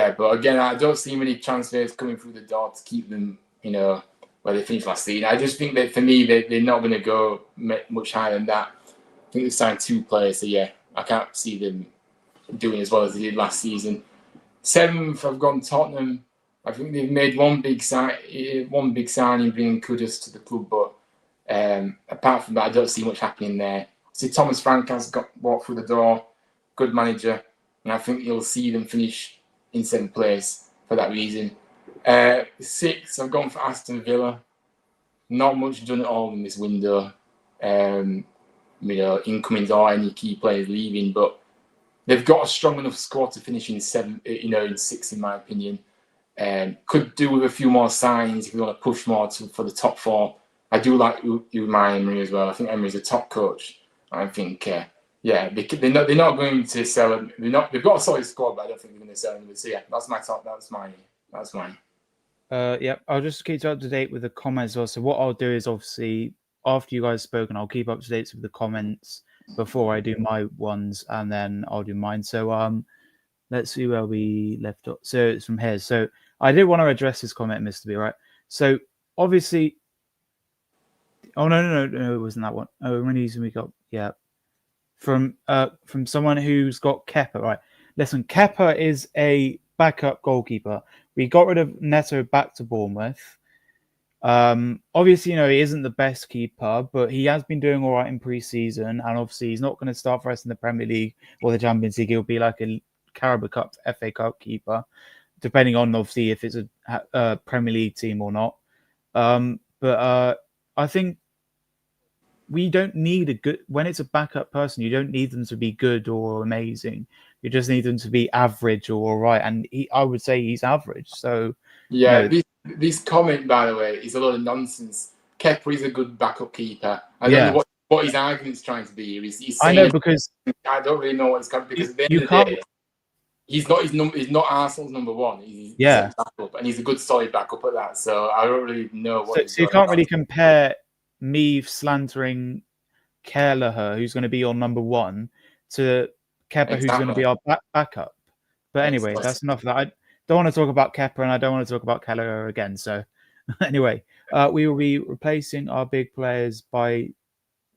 but again, I don't see many transfers coming through the door to keep them, where they finished last season. I just think that for me, they're not going to go much higher than that. I think they've signed 2 players, so I can't see them doing as well as they did last season. 7th, I've gone Tottenham. I think they've made one big signing, bringing Kudus to the club, but apart from that, I don't see much happening there. See, Thomas Frank has got walked through the door, good manager, and I think you'll see them finish in 7th place for that reason. 6th, I've gone for Aston Villa. Not much done at all in this window. Incomings or any key players leaving, but they've got a strong enough squad to finish in 6th, in my opinion. Could do with a few more signs if we want to push more for the top 4. I do like Unai Emery as well. I think Emery's a top coach. I think, they're not going to sell him. They've got a solid squad, but I don't think they're going to sell him. So yeah, that's my top. That's mine. Yep. I'll just keep you up to date with the comments also. What I'll do is obviously after you guys spoken, I'll keep up to date with the comments before I do my ones, and then I'll do mine. So let's see where we left off. So it's from here. So I did want to address this comment, Mr. B, right? So obviously, oh no, it wasn't that one. Oh, reason we got from someone who's got Kepa, right? Listen, Kepa is a backup goalkeeper. We got rid of Neto back to Bournemouth. Obviously, he isn't the best keeper, but he has been doing all right in pre-season, and obviously he's not going to start for us in the Premier League or the Champions League. He'll be like a Carabao Cup, FA Cup keeper, depending on obviously if it's a Premier League team or not. But I think we don't need when it's a backup person, you don't need them to be good or amazing. You just need them to be average or all right. And I would say he's average. So yeah, this comment, by the way, is a lot of nonsense. Kepa is a good backup keeper. I don't know what his argument's trying to be here. He's saying, I know, because I don't really know what it's coming, because at the end of the day, he's not Arsenal's number 1. He's a backup, and he's a good solid backup at that. So I don't really know what. So you can't really compare me slandering Kelleher, who's going to be your number 1, to Kepa, who's going to be our backup. But anyway, that's enough of that. I don't want to talk about Kepa, and I don't want to talk about Kelleher again. So anyway, we will be replacing our big players by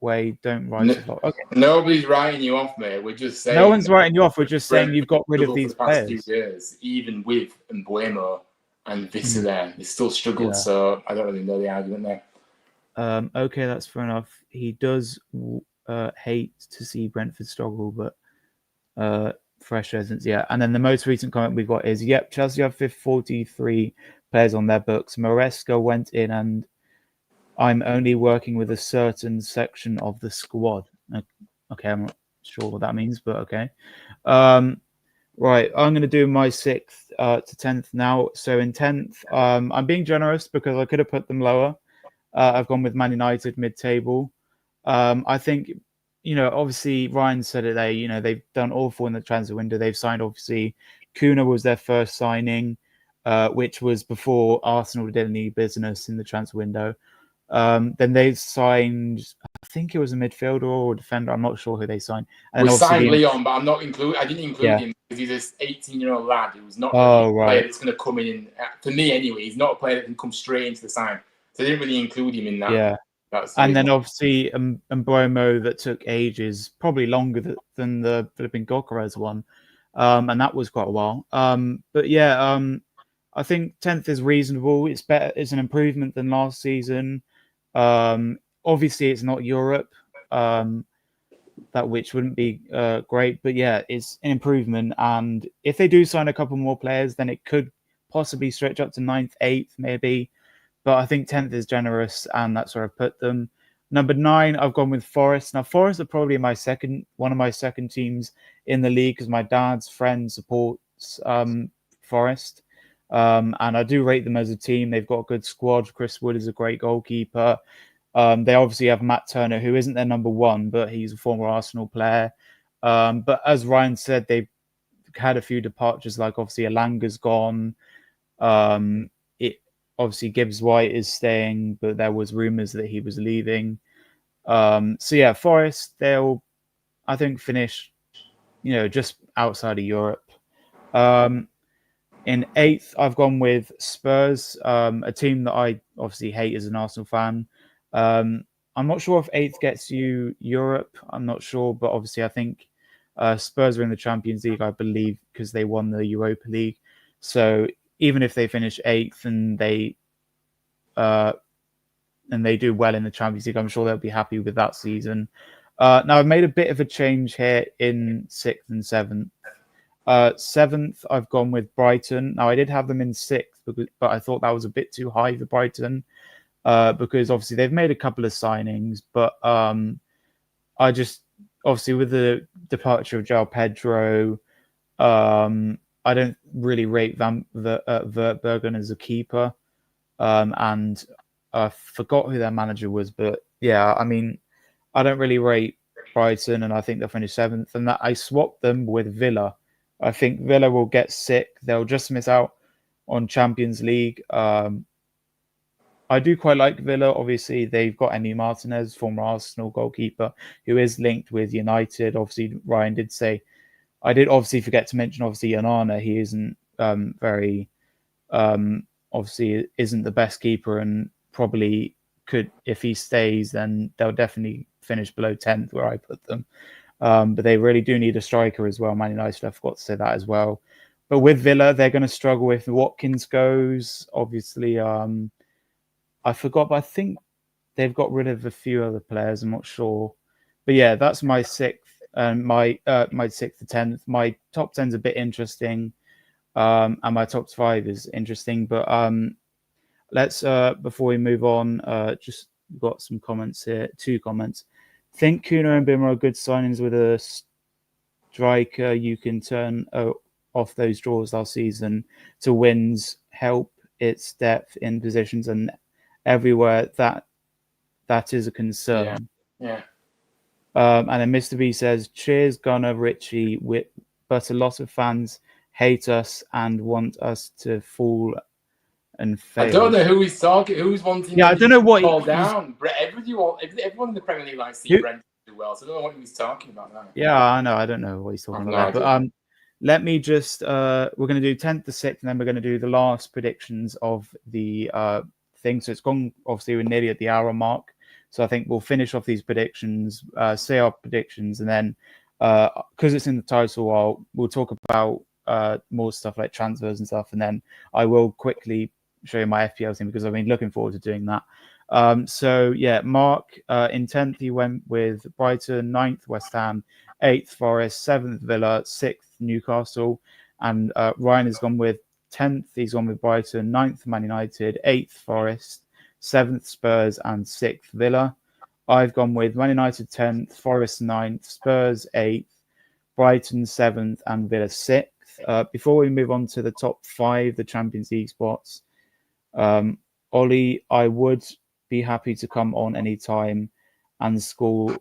don't write it off. Okay. Nobody's writing you off, mate. We're just saying. No one's writing you off. We're just saying you've got rid of these players. Few years, even with Mbuemo and Vissa there, they still struggled. Yeah. So I don't really know the argument there. Okay, that's fair enough. He does hate to see Brentford struggle, but fresh essence, yeah. And then the most recent comment we got is, Chelsea have 43 players on their books. Maresca went in, and I'm only working with a certain section of the squad. Okay, I'm not sure what that means, but okay. Right, I'm going to do my 6th to 10th now. So in 10th, I'm being generous because I could have put them lower. I've gone with Man United mid-table. I think, obviously Ryan said it there, they've done awful in the transfer window. They've signed, obviously, Kuna was their first signing, which was before Arsenal did any business in the transfer window. Then they signed, I think it was a midfielder or a defender. I'm not sure who they signed. And we signed Leon, but I didn't include him because he's this 18-year-old lad who's not a player that's going to come in. For me, anyway, he's not a player that can come straight into the side. So they didn't really include him in that. Yeah. And then obviously Mbuemo that took ages, probably longer than the Philippine Gokares one. And that was quite a while. But yeah, I think 10th is reasonable. It's better. It's an improvement than last season. Obviously, it's not Europe, which wouldn't be great. But yeah, it's an improvement. And if they do sign a couple more players, then it could possibly stretch up to 9th, 8th, maybe. But I think 10th is generous, and that's where I put them. Number 9, I've gone with Forest. Now, Forest are probably one of my second teams in the league because my dad's friend supports Forest. And I do rate them as a team. They've got a good squad. Chris Wood is a great goalkeeper. They obviously have Matt Turner, who isn't their number 1, but he's a former Arsenal player. But as Ryan said, they've had a few departures, like obviously Alanga's gone. Obviously, Gibbs White is staying, but there was rumours that he was leaving. So yeah, Forest, they'll, I think, finish, just outside of Europe. In 8th, I've gone with Spurs, a team that I obviously hate as an Arsenal fan. I'm not sure if 8th gets you Europe. I'm not sure, but obviously I think Spurs are in the Champions League, I believe, because they won the Europa League. So even if they finish 8th and they do well in the Champions League, I'm sure they'll be happy with that season. Now, I've made a bit of a change here in 6th and 7th. 7th, I've gone with Brighton. Now, I did have them in 6th, but I thought that was a bit too high for Brighton because obviously they've made a couple of signings, but I just, obviously with the departure of João Pedro, I don't really rate Vertbergen as a keeper. And I forgot who their manager was, but yeah, I mean, I don't really rate Brighton, and I think they'll finish 7th. And that I swapped them with Villa. I think Villa will get sick. They'll just miss out on Champions League. I do quite like Villa. Obviously, they've got Emi Martinez, former Arsenal goalkeeper, who is linked with United. Obviously, Ryan did say, I did obviously forget to mention, obviously, Onana. He isn't obviously isn't the best keeper, and probably could, if he stays, then they'll definitely finish below 10th where I put them. But they really do need a striker as well. Man United, I forgot to say that as well. But with Villa, they're going to struggle if Watkins goes. Obviously, I forgot, but I think they've got rid of a few other players. I'm not sure. But yeah, that's my 6th and my 6th to 10th. My top 10's a bit interesting. And my top 5 is interesting. But let's, before we move on, just got some comments here. 2 comments. Think Kuna and Bimmer are good signings with a striker. You can turn off those draws last season to wins, help its depth in positions and everywhere. That is a concern. Yeah. And then Mr. B says, cheers, Gunnar, Richie, but a lot of fans hate us and want us to fall and fail. I don't know who he's talking. Who's wanting? Yeah, I don't know what fall down. Everyone in the Premier League likes to see Brentford do well. So I don't know what he's talking about now. Yeah, I know. I don't know what he's talking about. But let me just. We're going to do 10th to 6th, and then we're going to do the last predictions of the thing. So it's gone. Obviously, we're nearly at the hour mark. So I think we'll finish off these predictions, say our predictions, and then because it's in the title, we'll talk about more stuff like transfers and stuff, and then I will quickly show you my FPL thing because I've been looking forward to doing that. So yeah, Mark in 10th he went with Brighton, 9th West Ham, 8th Forest, 7th Villa, 6th Newcastle, and Ryan has gone with 10th. He's gone with Brighton, 9th Man United, 8th Forest, 7th Spurs, and 6th Villa. I've gone with Man United 10th, Forest 9th, Spurs 8th, Brighton 7th, and Villa 6th. Before we move on to the top 5, the Champions League spots, Ollie, I would be happy to come on anytime and school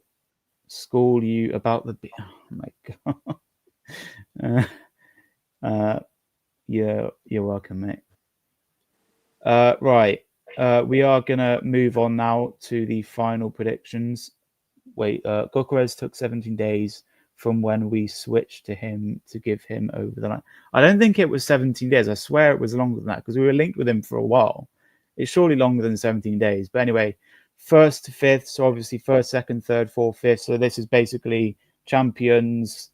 you about the. Oh my god! You're welcome, mate. Right, we are gonna move on now to the final predictions. Wait, Gokares took 17 days from when we switched to him to give him over the line. I don't think it was 17 days. I swear it was longer than that because we were linked with him for a while. It's surely longer than 17 days. But anyway, 1st to 5th. So obviously 1st, 2nd, 3rd, 4th, 5th. So this is basically champions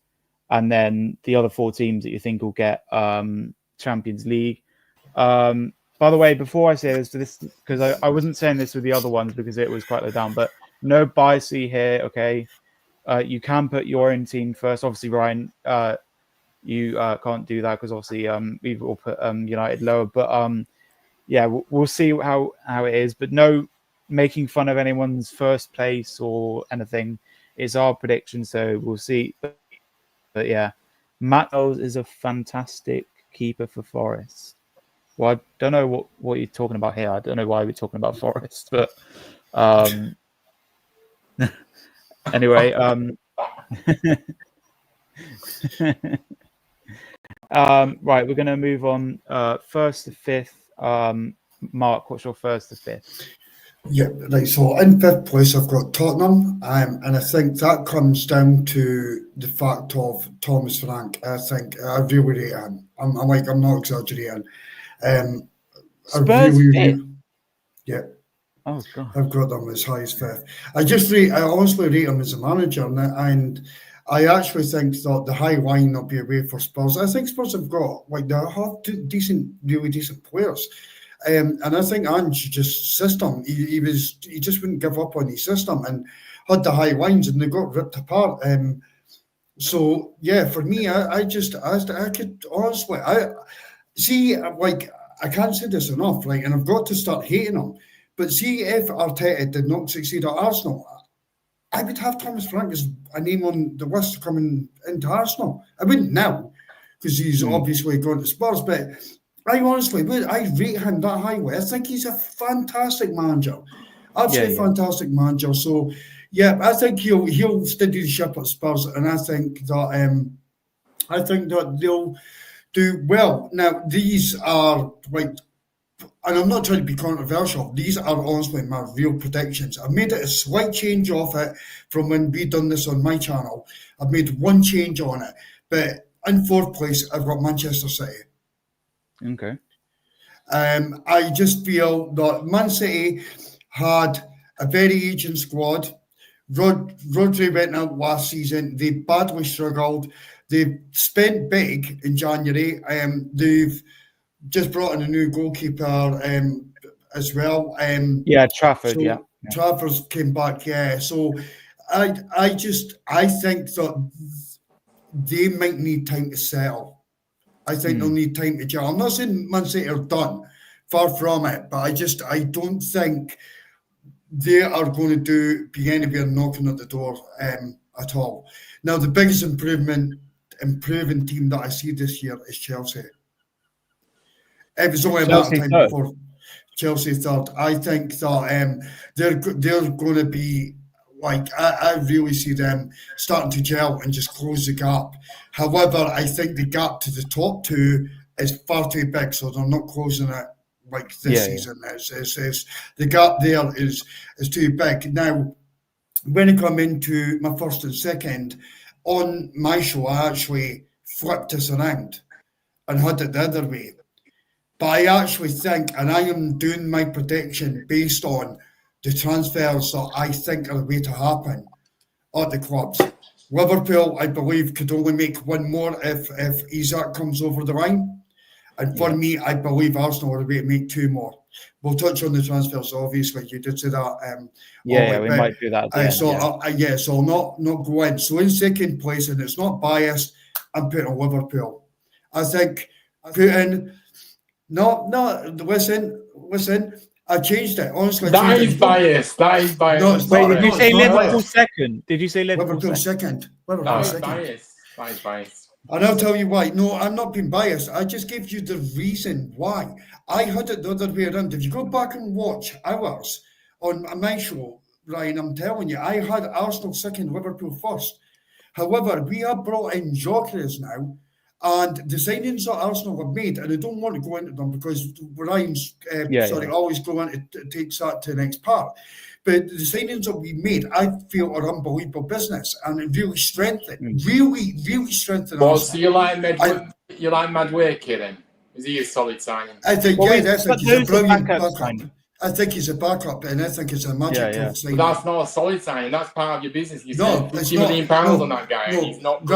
and then the other 4 teams that you think will get Champions League. By the way, before I say this, because I wasn't saying this with the other ones because it was quite low down, but no bias here, okay? You can put your own team first. Obviously, Ryan, you can't do that because obviously we've all put United lower. But yeah, we'll see how it is. But no making fun of anyone's first place or anything. It's our prediction, so we'll see. But yeah, Matt Knowles is a fantastic keeper for Forest. Well, I don't know what you're talking about here. I don't know why we're talking about Forest, but anyway, right, we're going to move on. 1st to 5th. Mark, what's your 1st to 5th? Yeah, right. So in 5th place, I've got Tottenham, and I think that comes down to the fact of Thomas Frank. I think I really rate him. I'm not exaggerating. Spurs yeah. Oh god, I've got them as high as 5th. I honestly rate him as a manager, and I actually think that the high line will be away for Spurs. I think Spurs have got they have really decent players, and I think Ange just system. He just wouldn't give up on his system and had the high lines, and they got ripped apart. So yeah, for me, I could honestly, I see I can't say this enough, and I've got to start hating him. But see, if Arteta did not succeed at Arsenal, I would have Thomas Frank as a name on the list coming into Arsenal. I wouldn't now, because he's obviously gone to Spurs, but I honestly would. I rate him that highly. I think he's a fantastic manager. Absolutely fantastic manager. So, yeah, I think he'll steady the ship at Spurs, and I think that they'll do well. Now, these are and I'm not trying to be controversial, these are honestly my real predictions. I've made it a slight change off it from when we done this on my channel. I've made one change on it. But in fourth place, I've got Manchester City. Okay. I just feel that Man City had a very aging squad. Rodri went out last season. They badly struggled. They've spent big in January. They've just brought in a new goalkeeper as well. Trafford. So Trafford came back. Yeah, so I think that they might need time to settle. I think they'll need time to gel. I'm not saying Man City are done, far from it, but I don't think they are going to be anywhere knocking at the door at all. Now, the biggest improving team that I see this year is Chelsea. It was only a matter of time before Chelsea third. I think that they're going to be I really see them starting to gel and just close the gap. However, I think the gap to the top two is far too big, so they're not closing it this season. It's the gap there is too big. Now, when I come into my first and second, on my show, I actually flipped this around and had it the other way. But I actually think, and I am doing my prediction based on the transfers that I think are the way to happen at the clubs. Liverpool, I believe, could only make one more if Isak comes over the line. And for me, I believe Arsenal are the way to make two more. We'll touch on the transfers, obviously. You did say that. We might do that. So I'll not go in. So in second place, and it's not biased, I'm putting Liverpool. I think putting... No, listen. I changed it. Honestly, that is biased. No, did you say Liverpool second? Did you say Liverpool second? Biased. And I'll tell you why. No, I'm not being biased. I just gave you the reason why. I had it the other way around. If you go back and watch ours on my show, Ryan, I'm telling you, I had Arsenal second, Liverpool first. However, we have brought in Gyökeres now. And the signings that Arsenal have made, and I don't want to go into them because Ryan's always going to take that to the next part. But the signings that we made, I feel are unbelievable business, and it really strengthened, really strengthened. Well, so you like Madueke then? Is he a solid signing? I think I think he's a brilliant backup. I think he's a backup, and I think it's a magic signing. But that's not a solid signing. That's part of your business. You spent £50 million on that guy. No, he's not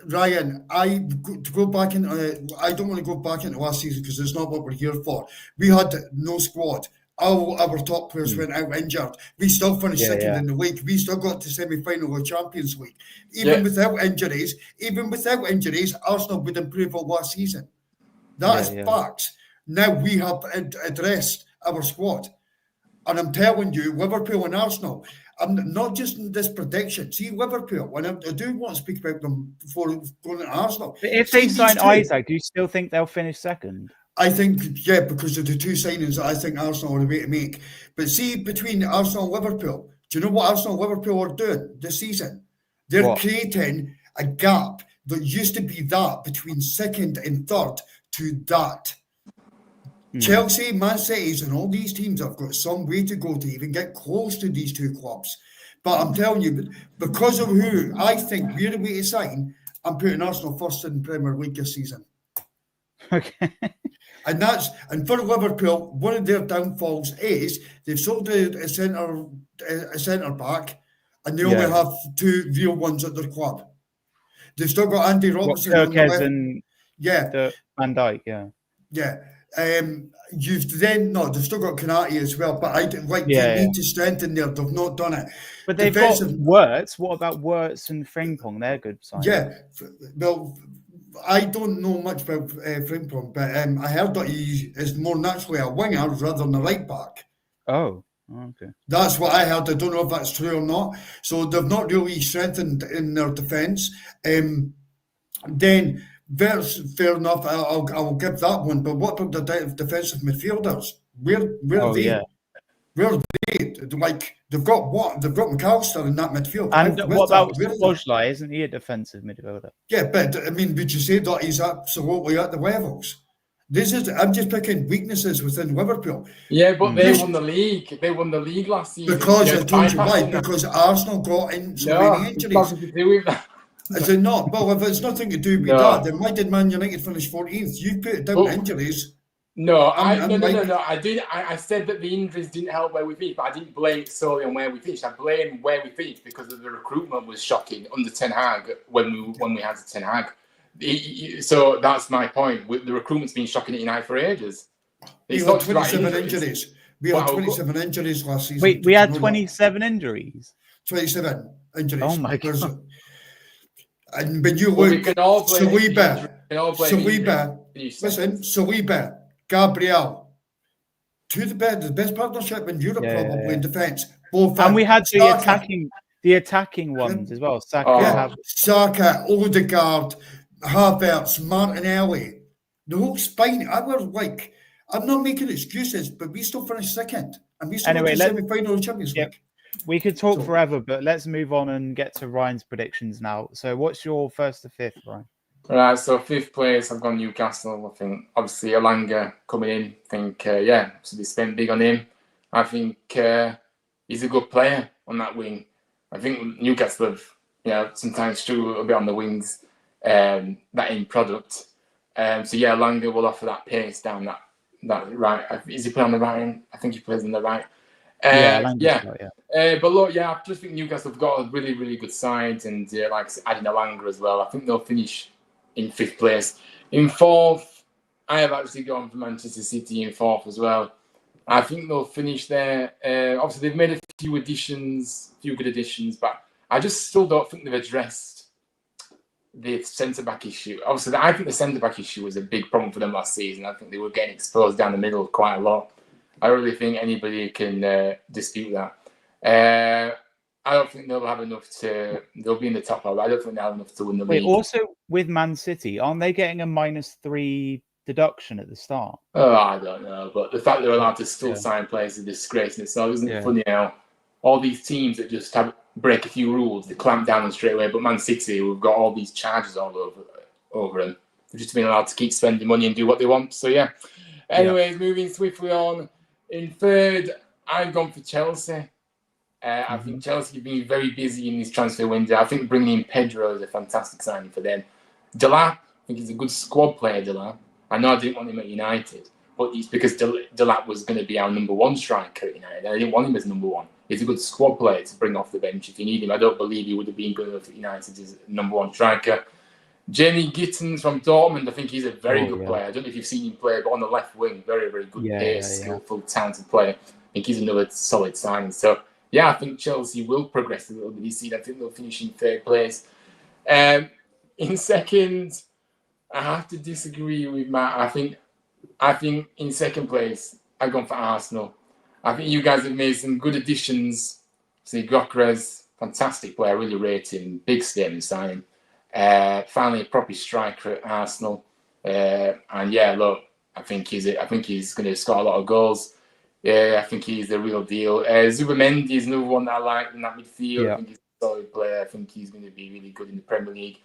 Ryan, I don't want to go back into last season because it's not what we're here for. We had no squad. All our top players went out injured. We still finished second in the league. We still got to semi-final of Champions League. Even without injuries, Arsenal would improve on last season. That is facts. Now we have addressed our squad. And I'm telling you, Liverpool and Arsenal, I'm not just in this prediction. See, Liverpool, and I do want to speak about them before going to Arsenal. But if they sign Isak, do you still think they'll finish second? I think, because of the two signings that I think Arsenal are the way to make. But see, between Arsenal and Liverpool, do you know what Arsenal and Liverpool are doing this season? They're creating a gap that used to be that between second and third to that. Chelsea, Man City's, and all these teams have got some way to go to even get close to these two clubs. But I'm telling you, because of who I think we're the way to sign, I'm putting Arsenal first in the Premier League this season. Okay. And for Liverpool, one of their downfalls is they've sold a centre back, and they only have 2 real ones at their club. They've still got Andy Robertson on the left. And Van Dijk, You've then they've still got Konate as well, but they need to strengthen there. They've not done it. But they've got Wirtz. What about Wirtz and Frimpong? They're good signings. Yeah, well, I don't know much about Frimpong, but I heard that he is more naturally a winger rather than a right back. Oh, okay. That's what I heard. I don't know if that's true or not. So they've not really strengthened in their defence. Then there's fair enough. I'll give that one. But what about the defensive midfielders? Where are they? Yeah. Where are they? Like they've got what? They've got McAllister in that midfield. And what about Szoboszlai? Isn't he a defensive midfielder? Yeah, but I mean, would you say that he's absolutely at the levels? I'm just picking weaknesses within Liverpool. Yeah, but they won the league. They won the league last season. Because I told you why. Because Arsenal got in so many injuries. Nothing to do with that. Is it not? Well, if it's nothing to do with that, then why did Man United finish 14th? You put it down injuries. No. I said that the injuries didn't help where we finished, but I didn't blame it solely on where we finished. I blame where we finished because of the recruitment was shocking under Ten Hag when we had Ten Hag. So that's my point. The recruitment's been shocking at United for ages. We had 27 injuries. We had 27 injuries last season. Wait, we had 27 injuries? 27 injuries. Oh my God. And when you look, Saliba, Gabriel, the best partnership in Europe probably in defence. And we had the attacking ones as well. Saka, Odegaard, Havertz, Martinelli, the whole spine. I'm not making excuses, but we still finished second, and we still went to the semi-final of the Champions League. We could talk forever, but let's move on and get to Ryan's predictions now. So what's your 1st to 5th, Ryan? All right, so 5th place, I've gone Newcastle. I think, obviously, Elanga coming in. I think, so they spent big on him. I think he's a good player on that wing. I think Newcastle have, sometimes struggle a bit on the wings, that end product. Elanga will offer that pace down that right. Is he playing on the right end? I think he plays on the right. But look, I just think Newcastle have got a really, really good side, and like adding Elanga as well. I think they'll finish in 5th place. In 4th, I have actually gone for Manchester City in 4th as well. I think they'll finish there. Obviously, they've made a few good additions, but I just still don't think they've addressed the centre-back issue. Obviously, I think the centre-back issue was a big problem for them last season. I think they were getting exposed down the middle quite a lot. I really think anybody can dispute that. I don't think they'll have enough they'll be in the top half. I don't think they'll have enough to win the league. Also with Man City, aren't they getting a -3 deduction at the start? Oh, I don't know. But the fact they're allowed to still sign players is a disgrace in itself. Isn't it funny how all these teams that just break a few rules, they clamp down them straight away. But Man City, we've got all these charges all over them. They've just been allowed to keep spending money and do what they want. So, Anyways, moving swiftly on. In 3rd, I've gone for Chelsea. I think Chelsea have been very busy in this transfer window. I think bringing in Pedro is a fantastic signing for them. Delap, I think he's a good squad player, Delap. I know I didn't want him at United, but it's because Delap was going to be our number 1 striker at United. I didn't want him as number 1. He's a good squad player to bring off the bench if you need him. I don't believe he would have been good enough at United as number 1 striker. Jamie Gittins from Dortmund, I think he's a very good player. I don't know if you've seen him play, but on the left wing, very, very good pace, skillful, talented player. I think he's another solid signing. So, I think Chelsea will progress a little bit this season. I think they'll finish in 3rd place. In 2nd, I have to disagree with Matt. I think in 2nd place, I've gone for Arsenal. I think you guys have made some good additions. See, Gyökeres, fantastic player, I really rate him. Big statement signing. Finally, a proper striker at Arsenal. Look, I think he's going to score a lot of goals. I think he's the real deal. Zubimendi is another one that I like in that midfield. I think he's a solid player. I think he's going to be really good in the Premier League.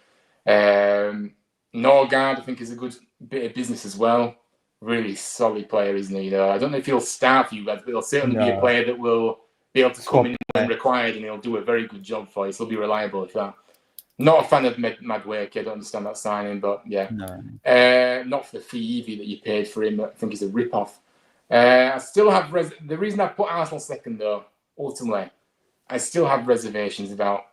Norgard, I think, is a good bit of business as well. Really solid player, isn't he? I don't know if he'll start for you guys, but he'll certainly be a player that will be able to come in when required, and he'll do a very good job for you. So he'll be reliable at that. Not a fan of Madueke. I don't understand that signing, but not for the fee either that you paid for him. I think he's a rip-off. I still have the reason I put Arsenal 2nd though. Ultimately, I still have reservations about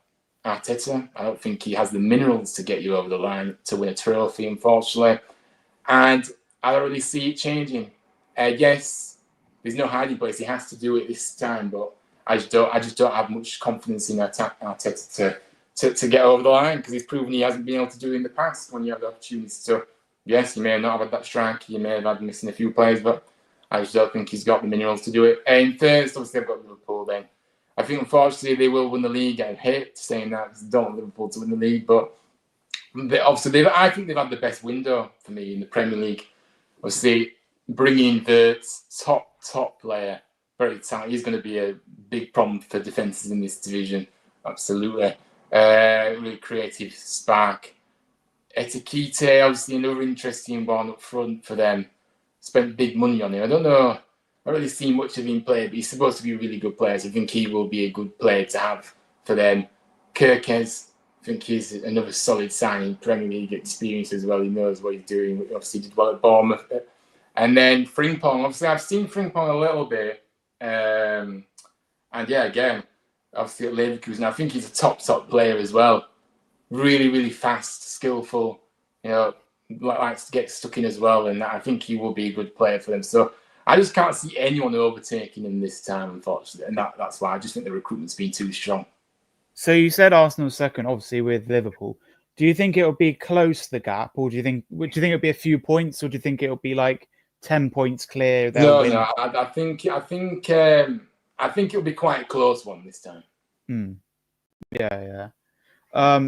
Arteta. I don't think he has the minerals to get you over the line to win a trophy, unfortunately. And I don't really see it changing. Yes, there's no hiding place. He has to do it this time, but I just don't have much confidence in Arteta to get over the line, because he's proven he hasn't been able to do it in the past when you have the opportunity. So yes, you may not have had that strike, you may have had missing a few players, but I just don't think he's got the minerals to do it. And third, obviously, I've got Liverpool then. I think, unfortunately, they will win the league. I hate saying that, because I don't want Liverpool to win the league, but I think they've had the best window for me in the Premier League. Obviously, bringing the top player, very talented. He's going to be a big problem for defences in this division. Absolutely. Really creative spark. Etikite, obviously, another interesting one up front for them. Spent big money on him. I don't know. I don't really see much of him play, but he's supposed to be a really good player. So I think he will be a good player to have for them. Kirkes, I think he's another solid signing, Premier League experience as well. He knows what he's doing. Obviously, did well at Bournemouth. And then Frimpong, obviously, I've seen Frimpong a little bit. And yeah, again, obviously at Leverkusen, I think he's a top player as well. Really, really fast, skillful, likes to get stuck in as well. And I think he will be a good player for them. So I just can't see anyone overtaking him this time, unfortunately. And that's why I just think the recruitment's been too strong. So you said Arsenal second, obviously, with Liverpool. Do you think it'll be close, the gap, or do you think it'll be a few points, or do you think it'll be like 10 points clear? No, I think it'll be quite a close one this time. Yeah.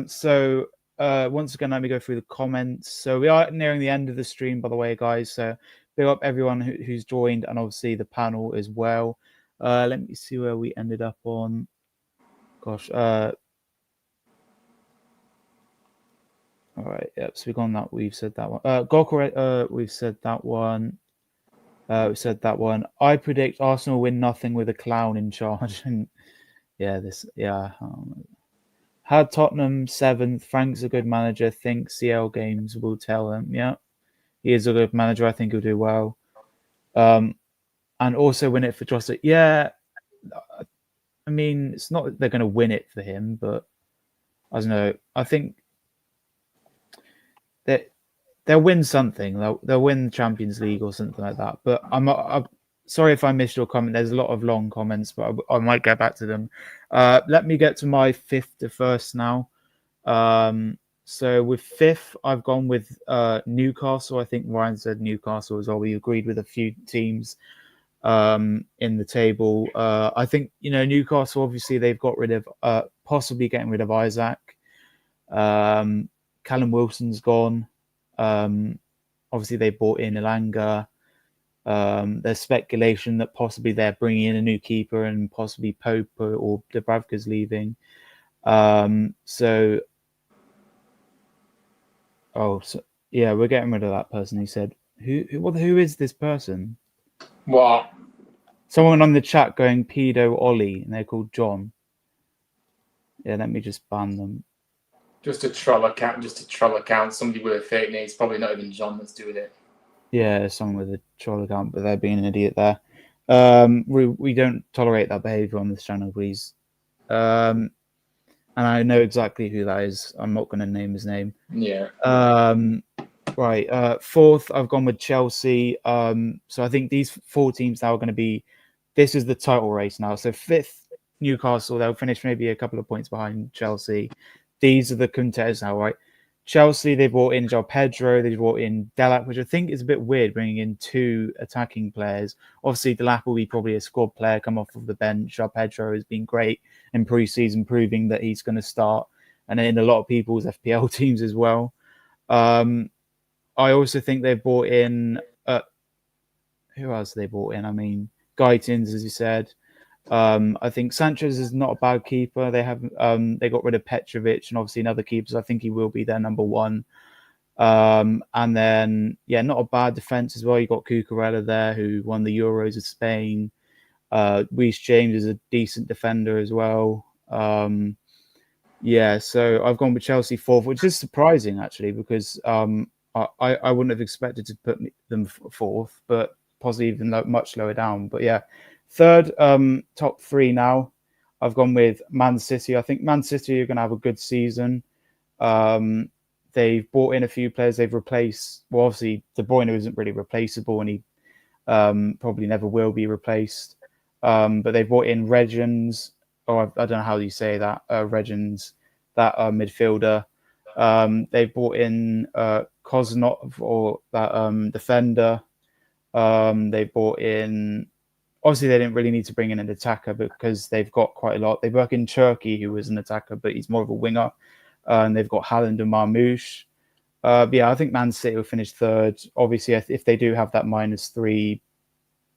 So once again, let me go through the comments. So we are nearing the end of the stream, by the way, guys. So big up everyone who's joined, and obviously the panel as well. Let me see where we ended up on. Gosh. All right. Yep. So we've gone that. We've said that one. Gokor, we've said that one. We said that one. I predict Arsenal win nothing with a clown in charge. And had Tottenham 7th. Frank's a good manager. Think CL games will tell him. Yeah, he is a good manager. I think he'll do well. And also win it for Joseph. Yeah, I mean, it's not that they're going to win it for him, but I don't know. I think that they'll win something. They'll win the Champions League or something like that. But I'm sorry if I missed your comment. There's a lot of long comments, but I might get back to them. Let me get to my fifth to first now. So with fifth, I've gone with Newcastle. I think Ryan said Newcastle as well. We agreed with a few teams in the table. I think, Newcastle, obviously, they've got rid of, possibly getting rid of Isaac. Callum Wilson's gone. Obviously, they bought in Elanga. There's speculation that possibly they're bringing in a new keeper and possibly Pope or Dubravka's leaving. So we're getting rid of that person. He said, who is this person? What? Someone on the chat going pedo Ollie, and they're called John. Yeah, let me just ban them. Just a troll account. Somebody with a fake name. It's probably not even John that's doing it. Yeah, someone with a troll account, but they're being an idiot there. We don't tolerate that behavior on this channel, please. And I know exactly who that is. I'm not going to name his name. Yeah. Right. Fourth, I've gone with Chelsea. So I think these four teams now are going to be. This is the title race now. So fifth, Newcastle. They'll finish maybe a couple of points behind Chelsea. These are the contenders now, right? Chelsea, they brought in João Pedro, they brought in Delap, which I think is a bit weird, bringing in two attacking players. Obviously, Delap will be probably a squad player, come off of the bench. João Pedro has been great in pre-season, proving that he's going to start, and in a lot of people's FPL teams as well. I also think they've brought in... who else they brought in? I mean, Gaitins, as you said. I think Sanchez is not a bad keeper. They got rid of Petrovic and obviously another keepers. I think he will be their number one. And then, not a bad defense as well. You got Cucurella there, who won the Euros of Spain. Reece James is a decent defender as well. So I've gone with Chelsea fourth, which is surprising actually, because I wouldn't have expected to put them fourth, but possibly even much lower down. But yeah. Third, top three now. I've gone with Man City. I think Man City are going to have a good season. They've brought in a few players. They've replaced. Well, obviously, De Bruyne isn't really replaceable, and he probably never will be replaced. But they brought in Regins, or I don't know how you say that, Regins, that midfielder. They brought in Koznov, or that defender. They brought in. Obviously, they didn't really need to bring in an attacker because they've got quite a lot. They work in Turkey, who was an attacker, but he's more of a winger. And they've got Haaland and Marmoush. Yeah, I think Man City will finish third. Obviously, if they do have that -3,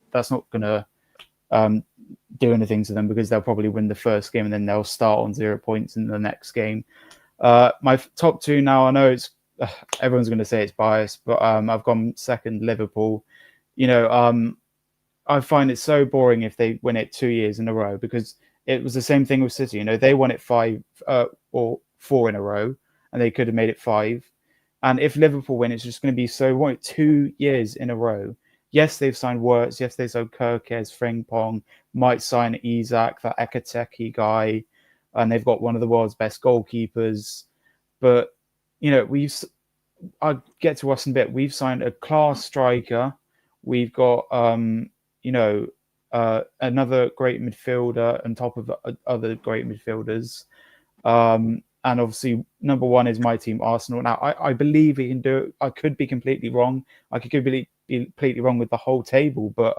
that's not going to do anything to them because they'll probably win the first game and then they'll start on 0 points in the next game. My top two now, I know it's everyone's going to say it's biased, but I've gone second, Liverpool. I find it so boring if they win it 2 years in a row because it was the same thing with City. They won it 5 or 4 in a row and they could have made it 5. And if Liverpool win, it's just going to be so, 2 years in a row. Yes, they've signed Wirtz. Yes, they signed Kirkes, Frimpong, might sign Isak, that Ekateki guy. And they've got one of the world's best goalkeepers. But, I'll get to us in a bit. We've signed a class striker. We've got, another great midfielder on top of other great midfielders. And obviously, number one is my team, Arsenal. Now, I believe he can do it. I could be completely wrong. I could be completely wrong with the whole table, but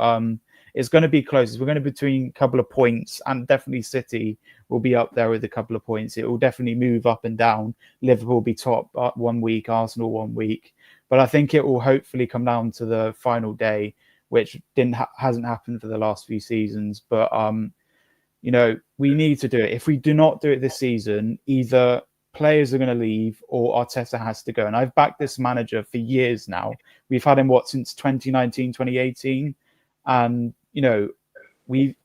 it's going to be close. We're going to be between a couple of points, and definitely City will be up there with a couple of points. It will definitely move up and down. Liverpool will be top 1 week, Arsenal 1 week. But I think it will hopefully come down to the final day, which hasn't happened for the last few seasons. But we need to do it. If we do not do it this season, either players are going to leave or Arteta has to go. And I've backed this manager for years now. We've had him, since 2019, 2018. And,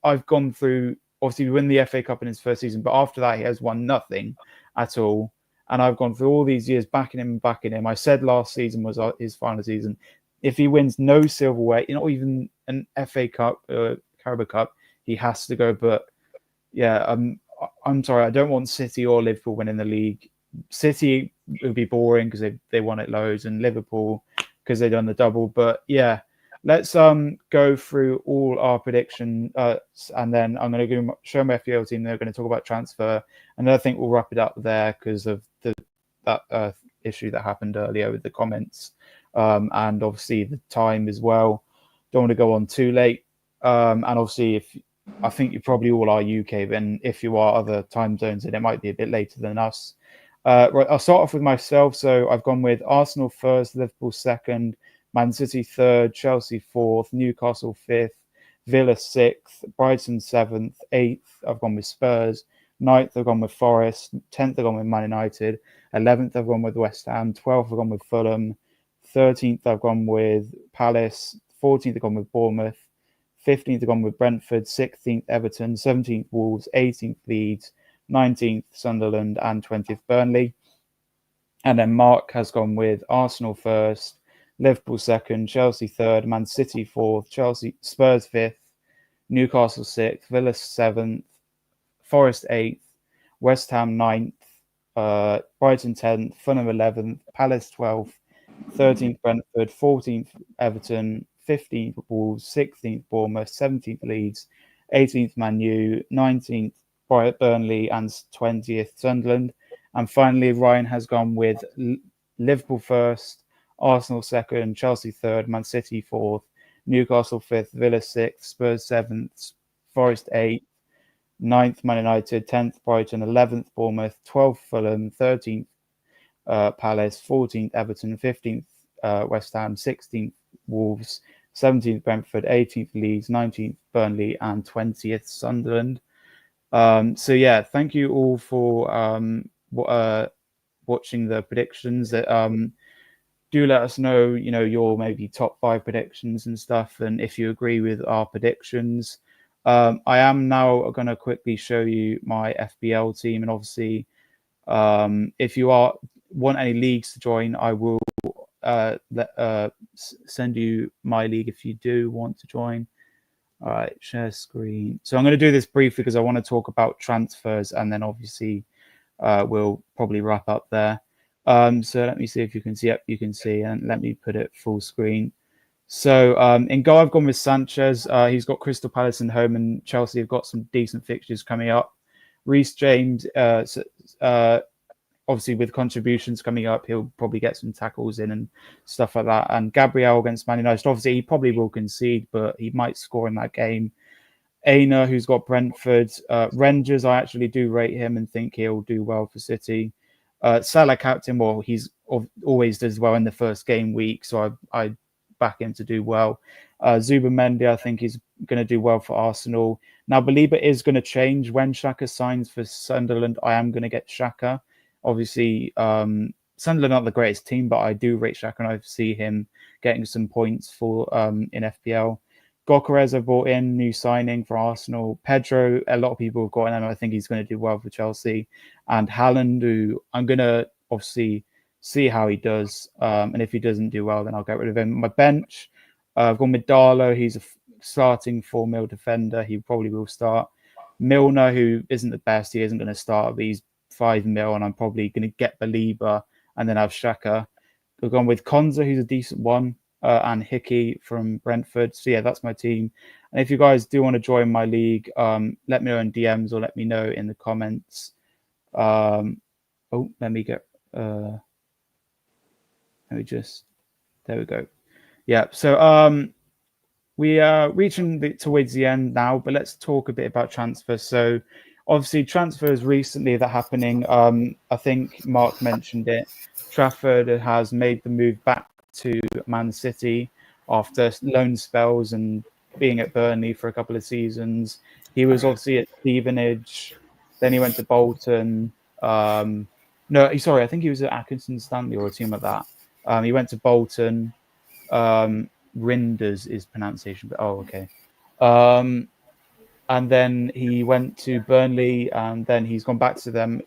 I've gone through, obviously we win the FA Cup in his first season, but after that he has won nothing at all. And I've gone through all these years backing him. I said last season was his final season. If he wins no silverware, not even an FA Cup, Carabao Cup, he has to go. But yeah, I'm sorry. I don't want City or Liverpool winning the league. City would be boring because they won it loads, and Liverpool because they've done the double. But yeah, let's go through all our prediction, and then I'm going to show my FPL team. They're going to talk about transfer, and then I think we'll wrap it up there because of that issue that happened earlier with the comments, and obviously the time as well. Don't want to go on too late, and obviously I think you probably all are UK, but if you are other time zones, then it might be a bit later than us. Right, I'll start off with myself. So I've gone with Arsenal first, Liverpool second, Man City third, Chelsea fourth, Newcastle fifth, Villa sixth, Brighton seventh, eighth. I've gone with Spurs. Ninth, I've gone with Forest. 10th, I've gone with Man United. 11th, I've gone with West Ham. 12th, I've gone with Fulham. 13th, I've gone with Palace. 14th, I've gone with Bournemouth. 15th, I've gone with Brentford. 16th, Everton. 17th, Wolves. 18th, Leeds. 19th, Sunderland. And 20th, Burnley. And then Mark has gone with Arsenal first, Liverpool second, Chelsea third, Man City fourth, Spurs fifth, Newcastle sixth, Villa seventh, Forest 8th, West Ham 9th, Brighton 10th, Fulham 11th, Palace 12th, 13th Brentford, 14th Everton, 15th Wolves, 16th Bournemouth, 17th Leeds, 18th Man U, 19th Burnley, and 20th Sunderland. And finally, Ryan has gone with Liverpool first, Arsenal second, Chelsea third, Man City fourth, Newcastle fifth, Villa sixth, Spurs seventh, Forest 8th, 9th Man United, 10th Brighton, 11th Bournemouth, 12th Fulham, 13th Palace, 14th Everton, 15th West Ham, 16th Wolves, 17th Brentford, 18th Leeds, 19th Burnley, and 20th Sunderland. So yeah, thank you all for watching the predictions. That do let us know, your maybe top 5 predictions and stuff, and if you agree with our predictions. I am now going to quickly show you my FPL team, and obviously, if you want any leagues to join, I will send you my league if you do want to join. All right, share screen. So I'm going to do this briefly because I want to talk about transfers, and then obviously we'll probably wrap up there. So let me see if you can see. Yep, you can see, and let me put it full screen. So in goal, I've gone with Sanchez. He's got Crystal Palace and home, and Chelsea have got some decent fixtures coming up. Reece James, obviously with contributions coming up, he'll probably get some tackles in and stuff like that. And Gabriel against Man United, obviously he probably will concede, but he might score in that game. Aina, who's got Brentford. Rangers, I actually do rate him and think he'll do well for City. Salah captain, well, he's always does well in the first game week, so I back him to do well. Zubimendi, I think he's going to do well for Arsenal. Now, Belieber is going to change when Xhaka signs for Sunderland. I am going to get Xhaka. Obviously, Sunderland not the greatest team, but I do rate Xhaka, and I see him getting some points for in FPL. Gokeres I brought in, new signing for Arsenal. Pedro, a lot of people have got him, and I think he's going to do well for Chelsea. And Haaland, who I'm going to obviously see how he does. And if he doesn't do well, then I'll get rid of him. My bench, I've gone with Darlow. He's a starting 4 mil defender. He probably will start. Milner, who isn't the best, he isn't going to start, but he's 5 mil, and I'm probably going to get Belieber and then have Xhaka. I've gone with Konza, who's a decent one, and Hickey from Brentford. So yeah, that's my team. And if you guys do want to join my league, let me know in DMs or let me know in the comments. Let me get. Let me just. There we go. Yeah. So we are reaching towards the end now, but let's talk a bit about transfers. So obviously transfers recently that are happening. I think Mark mentioned it. Trafford has made the move back to Man City after loan spells and being at Burnley for a couple of seasons. He was obviously at Stevenage, then he went to Bolton. Sorry, I think he was at Atkinson Stanley or a team like that. He went to Bolton. Rinders is pronunciation, but okay. And then he went to Burnley, and then he's gone back to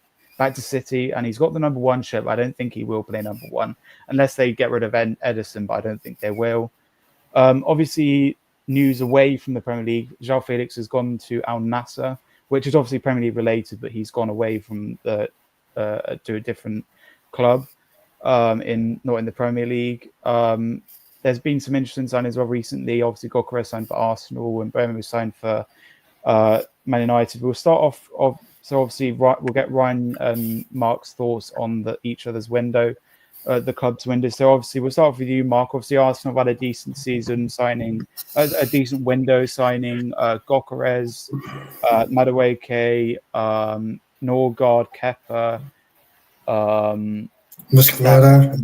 City, and he's got the number 1 shirt. But I don't think he will play number 1 unless they get rid of Edison, but I don't think they will. Obviously, news away from the Premier League. João Felix has gone to Al Nassr, which is obviously Premier League related, but he's gone away from to a different club not in the Premier League. There's been some interesting signings as well recently. Obviously, Gokeres signed for Arsenal, and Bremen was signed for Man United. We'll start off. So obviously, we'll get Ryan and Mark's thoughts on each other's window, the club's window. So obviously, we'll start off with you, Mark. Obviously, Arsenal have had a decent season signing, a decent window signing Gokeres, Madueke, Norgard, Kepa, Mosquera,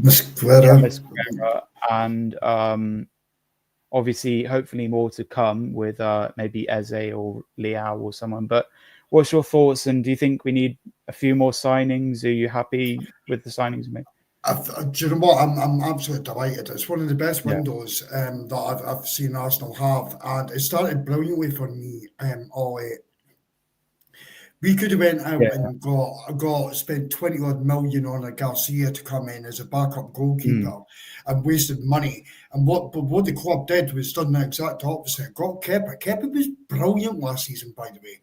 and obviously, hopefully more to come with maybe Eze or Leao or someone. But what's your thoughts? And do you think we need a few more signings? Are you happy with the signings we made? Do you know what? I'm absolutely delighted. It's one of the best windows that I've seen Arsenal have, and it started brilliantly for me. We could have went out and got spent 20 odd million on a Garcia to come in as a backup goalkeeper and wasted money. And what the club did was done the exact opposite. Got Kepa. Kepa was brilliant last season, by the way.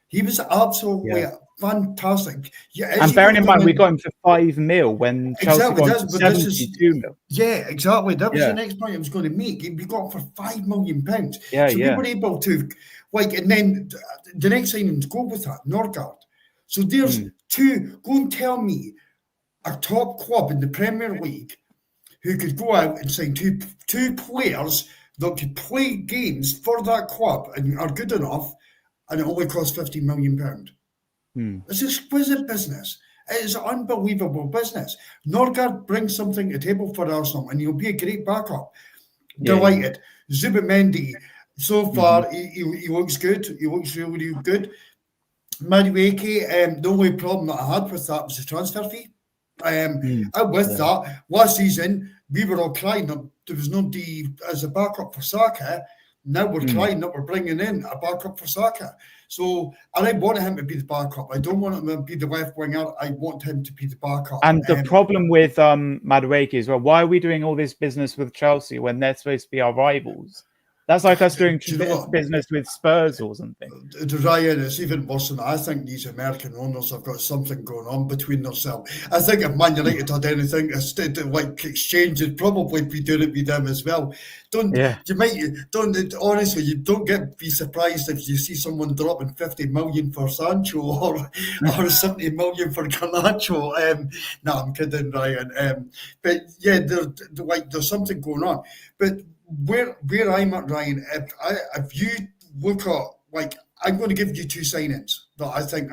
He was absolutely fantastic. Yeah, and bearing in mind, we got him for 5 mil when Chelsea got him for 72 mil. Yeah, exactly. That was the next point I was going to make. We got him for £5 million. So we were able to, and then the next signing to go with that, Norgard. So there's two. Go and tell me a top club in the Premier League who could go out and sign two players that could play games for that club and are good enough, and it only costs £15 million. It's exquisite business. It is unbelievable business. Norgard brings something to the table for Arsenal, and he'll be a great backup. Delighted. Zubimendi, so far, he looks good. He looks really, really good. Madueke, the only problem that I had with that was the transfer fee. That, last season, we were all crying that there was no D as a backup for Saka. Now we're crying that we're bringing in a backup for Saka. So, and I want him to be the backup. I don't want him to be the left winger. I want him to be the backup. And the problem with Madueke as well, why are we doing all this business with Chelsea when they're supposed to be our rivals? That's like us doing business with Spurs or something. Ryan, it's even worse than that. I think these American owners have got something going on between themselves. I think if Man United had anything like exchange, they'd probably be doing it with them as well. Honestly, you don't be surprised if you see someone dropping 50 million for Sancho or 70 million for Garnacho. No, I'm kidding, Ryan. But yeah, there's something going on. But where I'm at, Ryan, if you look at, like, I'm going to give you two signings that I think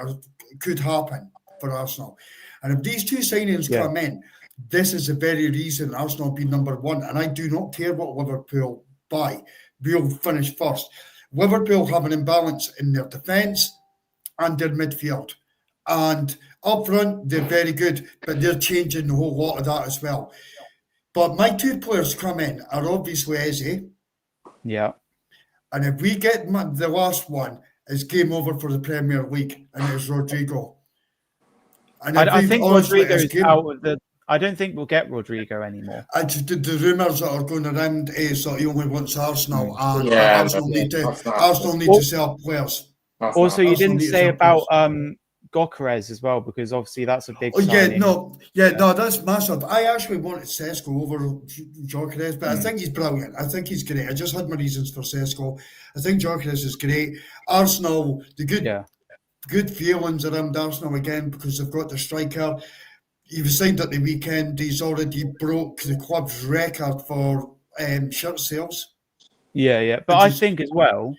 could happen for Arsenal. And if these two signings come in, this is the very reason Arsenal be number one. And I do not care what Liverpool buy. We'll finish first. Liverpool have an imbalance in their defence and their midfield. And up front, they're very good, but they're changing a whole lot of that as well. But my two players come in are obviously Eze. Yeah. And if we get the last one, it's game over for the Premier League, and it's Rodrigo. And I think Rodrigo is out of the... I don't think we'll get Rodrigo anymore. The rumours that are going around is that he only wants Arsenal, and Arsenal need to sell players. Also, you didn't say about Gyökeres as well, because obviously that's a big signing. No, that's massive. I actually wanted Sesko over Gyökeres, but I think he's brilliant. I think he's great. I just had my reasons for Sesko. I think Gyökeres is great. Arsenal, good feelings around Arsenal again because they've got the striker. He was signed at the weekend. He's already broke the club's record for shirt sales. Yeah. But I think as well,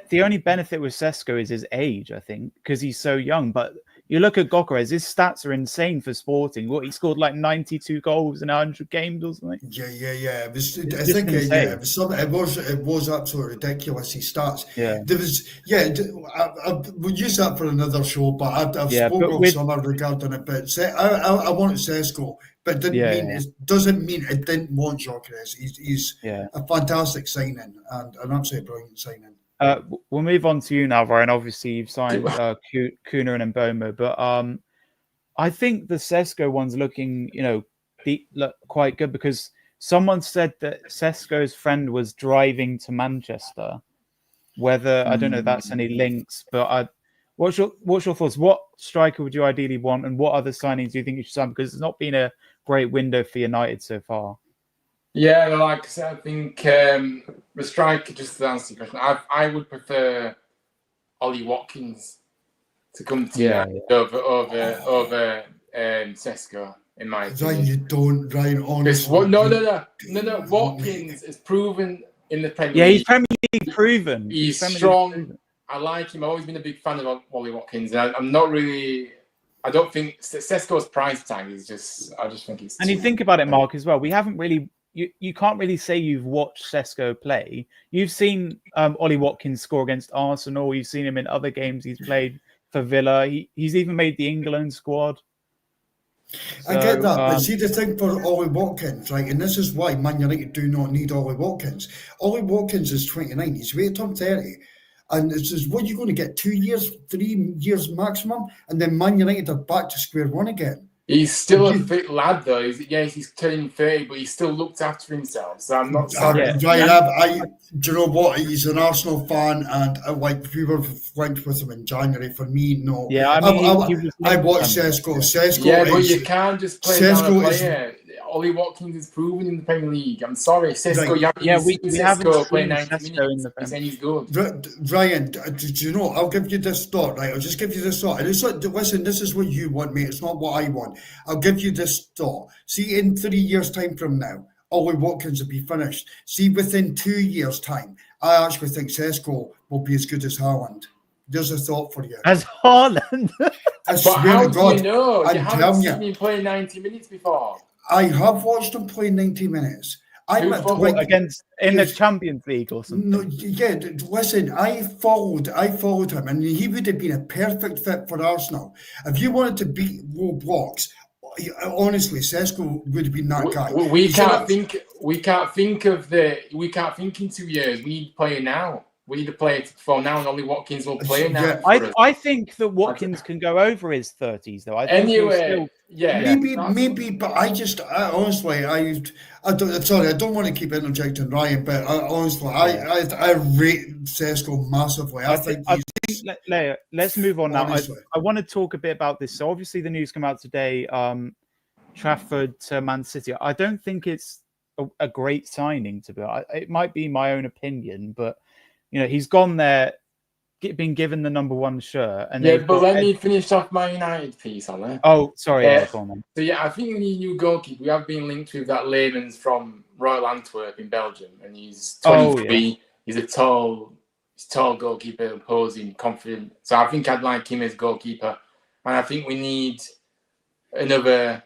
the only benefit with Sesko is his age, I think, because he's so young. But you look at Gyökeres, his stats are insane for Sporting. He scored like 92 goals in 100 games or something. Yeah. It was absolutely ridiculous. His stats. Yeah. We'll use that for another show. But I've spoken with some regarding it. But I wanted Sesko, but doesn't mean I didn't want Gyökeres. He's a fantastic signing and an absolutely brilliant signing. We'll move on to you now, Ryan. Obviously, you've signed Kuna and Mboma, but I think the Sesko one's looking, quite good because someone said that Sesko's friend was driving to Manchester. Whether I don't know if that's any links, but what's your thoughts? What striker would you ideally want, and what other signings do you think you should sign? Because it's not been a great window for United so far. Yeah, like I said, I think the striker, just to answer your question, I would prefer Ollie Watkins to come to United over Sesko, in my opinion. Ryan, honestly. No. Watkins is proven in the Premier League. Yeah, he's Premier League proven. He's strong. I like him. I've always been a big fan of Ollie Watkins. And I'm not really... I don't think Sesko's price tag is just... I just think it's... And you think about it, Mark, as well. We haven't really... You can't really say you've watched Sesko play. You've seen Ollie Watkins score against Arsenal. You've seen him in other games he's played for Villa. He's even made the England squad. So, I get that, but see the thing for Ollie Watkins, right? And this is why Man United do not need Ollie Watkins. Ollie Watkins is 29. He's waiting till 30. And it says, what are you going to get? 2 years, 3 years maximum? And then Man United are back to square one again. He's still a fit lad, though. He's turning 30, but he still looked after himself. So I'm not sorry. Do you know what? He's an Arsenal fan, and we were linked with him in January. For me, no. Yeah, I watched Sesko. But you can't just play down a player. Ollie Watkins is proven in the Premier League. I'm sorry, Sesko. We haven't played 90 minutes. He's saying he's good. Ryan, do you know? I'll give you this thought, right? I'll just give you this thought. And it's like, listen, this is what you want, mate. It's not what I want. I'll give you this thought. See, in 3 years' time from now, Ollie Watkins will be finished. See, within 2 years' time, I actually think Sesko will be as good as Haaland. There's a thought for you. As Haaland? But how do you know? You haven't seen him play 90 minutes before. I have watched him play 90 minutes. In the Champions League or something. No, yeah. Listen, I followed him, and he would have been a perfect fit for Arsenal. If you wanted to beat low blocks, honestly, Sesko would have been that guy. We can't think in 2 years. We need to play now. We need a player to perform now, and only Watkins will play now. Yeah. I think that Watkins can go over his 30s, though. I think anyway, maybe, but I honestly, I don't. Sorry, I don't want to keep interjecting Ryan, but honestly, I rate Sesko massively. I think let's move on now. Honestly. I want to talk a bit about this. So obviously, the news came out today. Trafford to Man City. I don't think it's a great signing, to be honest. It might be my own opinion, but he's gone there, been given the number 1 shirt, and but let me finish off my United piece on there. Oh, sorry, go on then. So I think we need a new goalkeeper. We have been linked with that Leemans from Royal Antwerp in Belgium, and he's 23. He's a tall goalkeeper, imposing, confident. So I think I'd like him as goalkeeper, and I think we need another.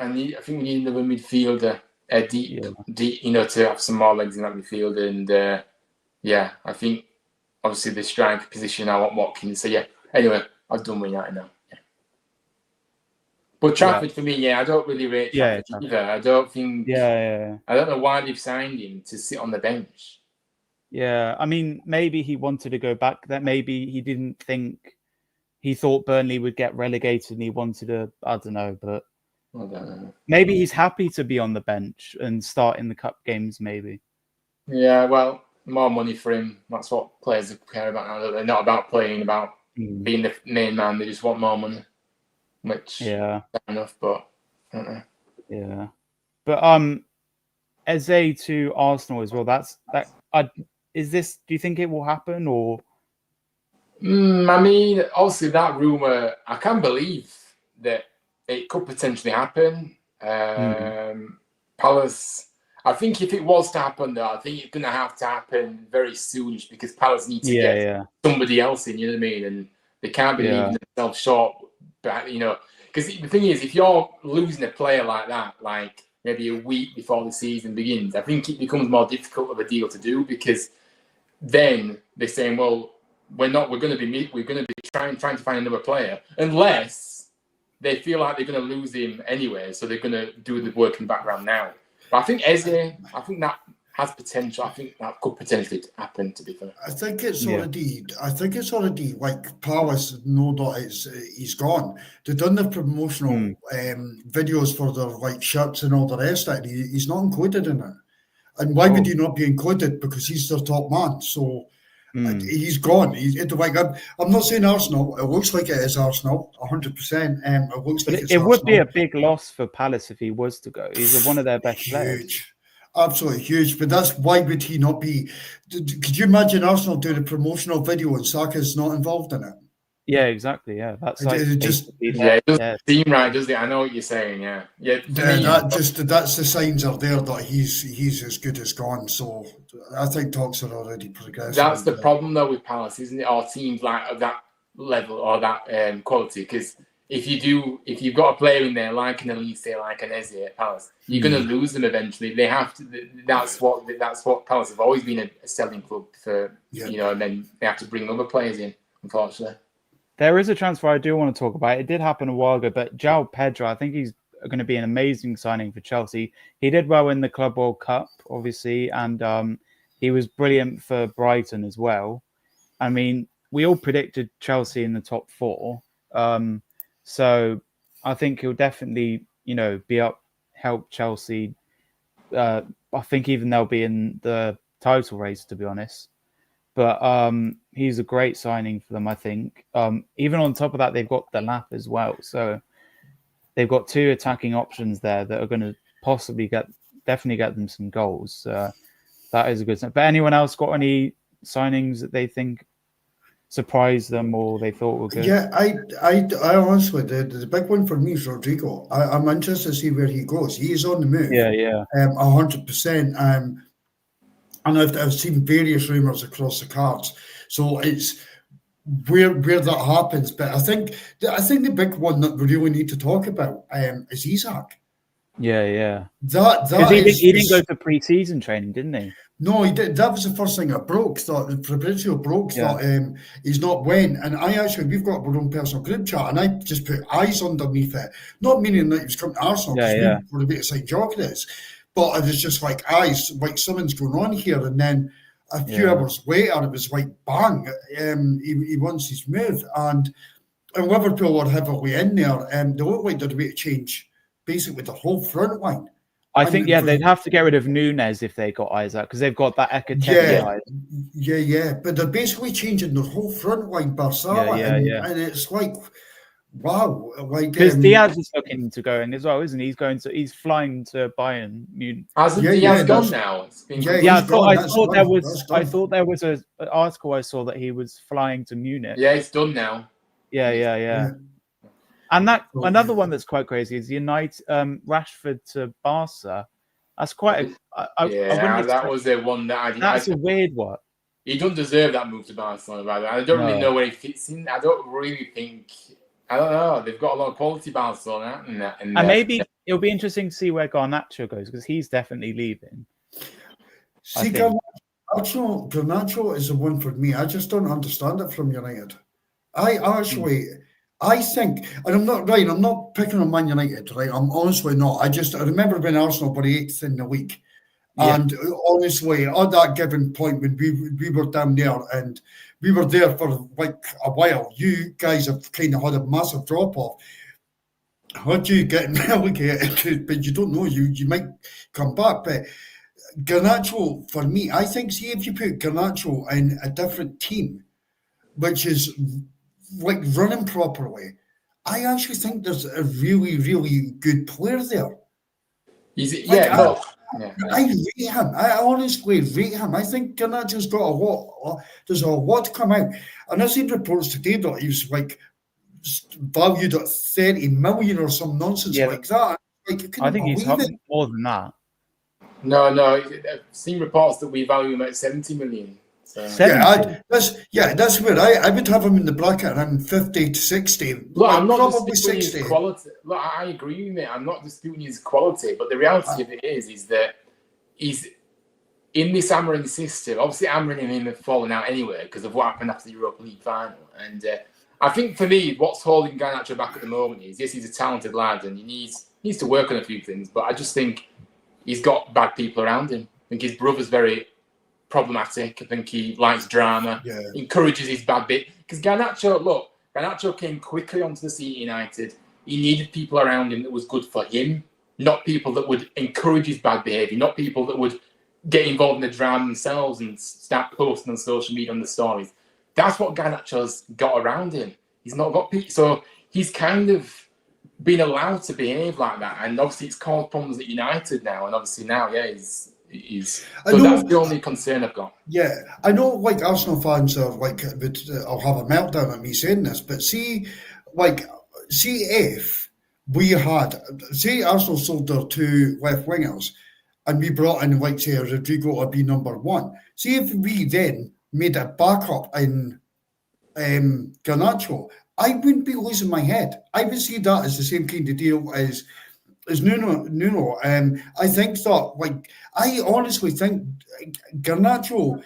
I think we need another midfielder, deep, to have some more legs in that midfield. And I think obviously the striker position, I want Watkins. So anyway, I've done with United now. Yeah. But Trafford for me, I don't really rate Trafford either. I don't think. I don't know why they've signed him to sit on the bench. Yeah, I mean, maybe he wanted to go back. That maybe he didn't think. He thought Burnley would get relegated, and he wanted to. I don't know, but. I don't know. Maybe he's happy to be on the bench and start in the cup games, maybe. Yeah, well, more money for him. That's what players care about now. They're not about playing, about being the main man. They just want more money, which fair enough, but I don't know. Yeah. But Eze to Arsenal as well. Is this, do you think it will happen or? I mean, obviously that rumour, I can't believe that it could potentially happen. Palace, I think if it was to happen, though, I think it's going to have to happen very soon because Palace need to get somebody else in, you know what I mean? And they can't be leaving themselves short. But, because the thing is, if you're losing a player like that, like maybe a week before the season begins, I think it becomes more difficult of a deal to do because then they're saying, well, we're going to be trying to find another player unless they feel like they're going to lose him anyway, so they're going to do the work in the background now. But I think Eze, that has potential. I think that could potentially happen, to be fair. I think it's already like Palace know that he's gone. They've done the promotional videos for their shirts and all the rest of it. He's not included in it. And why would he not be included? Because he's their top man. So he's gone. I'm not saying Arsenal. It looks like it is Arsenal, 100%. It looks like it's Arsenal. Would be a big loss for Palace if he was to go. He's one of their best players. Absolutely huge. But why would he not be? Could you imagine Arsenal doing a promotional video and Saka's not involved in it? Yeah, exactly. Yeah, that's it just it doesn't seem right, does it? I know what you're saying. That's the signs are there that he's as good as gone. So I think talks are already progressing. That's the problem though with Palace, isn't it? Or teams like of that level or that quality. Because if you've got a player in there like an Elise, like an Eze at Palace, you're going to lose them eventually. They have to. That's what Palace have always been a selling club for. And then they have to bring other players in. Unfortunately. There is a transfer I do want to talk about. It did happen a while ago, but João Pedro, I think he's going to be an amazing signing for Chelsea. He did well in the Club World Cup, obviously, and he was brilliant for Brighton as well. I mean, we all predicted Chelsea in the top 4. So I think he'll definitely, help Chelsea. I think even they'll be in the title race, to be honest. But he's a great signing for them, I think. Even on top of that, they've got the Lap as well. So they've got 2 attacking options there that are going to possibly definitely get them some goals. That is a good sign. But anyone else got any signings that they think surprised them or they thought were good? Yeah, I honestly, the big one for me is Rodrigo. I'm interested to see where he goes. He is on the move. Yeah. 100%. And I've seen various rumours across the cards. So it's where that happens. But I think the big one that we really need to talk about is Isak. Yeah. He didn't go to pre-season training, didn't he? No, he did. That was the first thing I broke. Fabrizio broke that he's not went. And we've got our own personal group chat, and I just put eyes underneath it. Not meaning that he was coming to Arsenal, because we were a bit of St. Jockers. But it was just like eyes, like something's going on here. And then a few hours later, it was like bang, he wants his move. And Liverpool were heavily in there. They look like they're about to change basically the whole front line. I think, they'd have to get rid of Nunes if they got Isaac, because they've got that Ekatepia. Yeah. But they're basically changing their whole front line, Barsala. And it's like, wow. Like, because Diaz is looking to going as well, isn't he? He's flying to Bayern. Hasn't Diaz gone now? I thought there was an article I saw that he was flying to Munich. Yeah, it's done now. Yeah. And another one that's quite crazy is United Rashford to Barca. That's quite that was the one that I did. That's a weird one. He doesn't deserve that move to Barcelona, by the way. I don't really know where he fits in. I don't really think. I don't know. They've got a lot of quality Barcelona and maybe it'll be interesting to see where Garnacho goes, because he's definitely leaving. See, Garnacho is the one for me. I just don't understand it from United. I think, and I'm not picking on Man United, right? I'm honestly not. I remember when Arsenal were 8th in the league. And honestly, at that given point when we were down there and we were there for like a while, you guys have kind of had a massive drop off. How do you get relegated? But you don't know, you might come back. But Garnacho, for me, I think, see, if you put Garnacho in a different team, which is like running properly, I actually think there's a really, really good player there. I rate him. I honestly rate him. I think Garnacho's got a lot. There's a lot to come out. And I seen reports today that he was like valued at 30 million or some nonsense like that. Like, I think he's more than that. No. I've seen reports that we value him at 70 million. So. That's where I would have him in the bracket around 50 to 60. Look, I'm not probably 60. His quality. Look, I agree with it. I'm not disputing his quality, but the reality of it is that he's in this Amorim system. Obviously, Amorim and him have fallen out anyway because of what happened after the Europa League final. And I think for me, what's holding Garnacho back at the moment is, yes, he's a talented lad and he needs to work on a few things, but I just think he's got bad people around him. I think his brother's very problematic. I think he likes drama, encourages his bad bit. Because Garnacho came quickly onto the scene at United. He needed people around him that was good for him, not people that would encourage his bad behaviour, not people that would get involved in the drama themselves and start posting on social media on the stories. That's what Garnacho's got around him. He's not got people. So he's kind of been allowed to behave like that. And obviously it's caused problems at United now. And obviously now, he's... So that's the only concern I've got. Yeah, I know, like, Arsenal fans are like, I'll have a meltdown at me saying this, but see if we had, say Arsenal sold their 2 left wingers and we brought in, like, say, Rodrigo to be number 1. See if we then made a backup in Garnacho, I wouldn't be losing my head. I would see that as the same kind of deal as Nuno. I think that, like, I honestly think Garnacho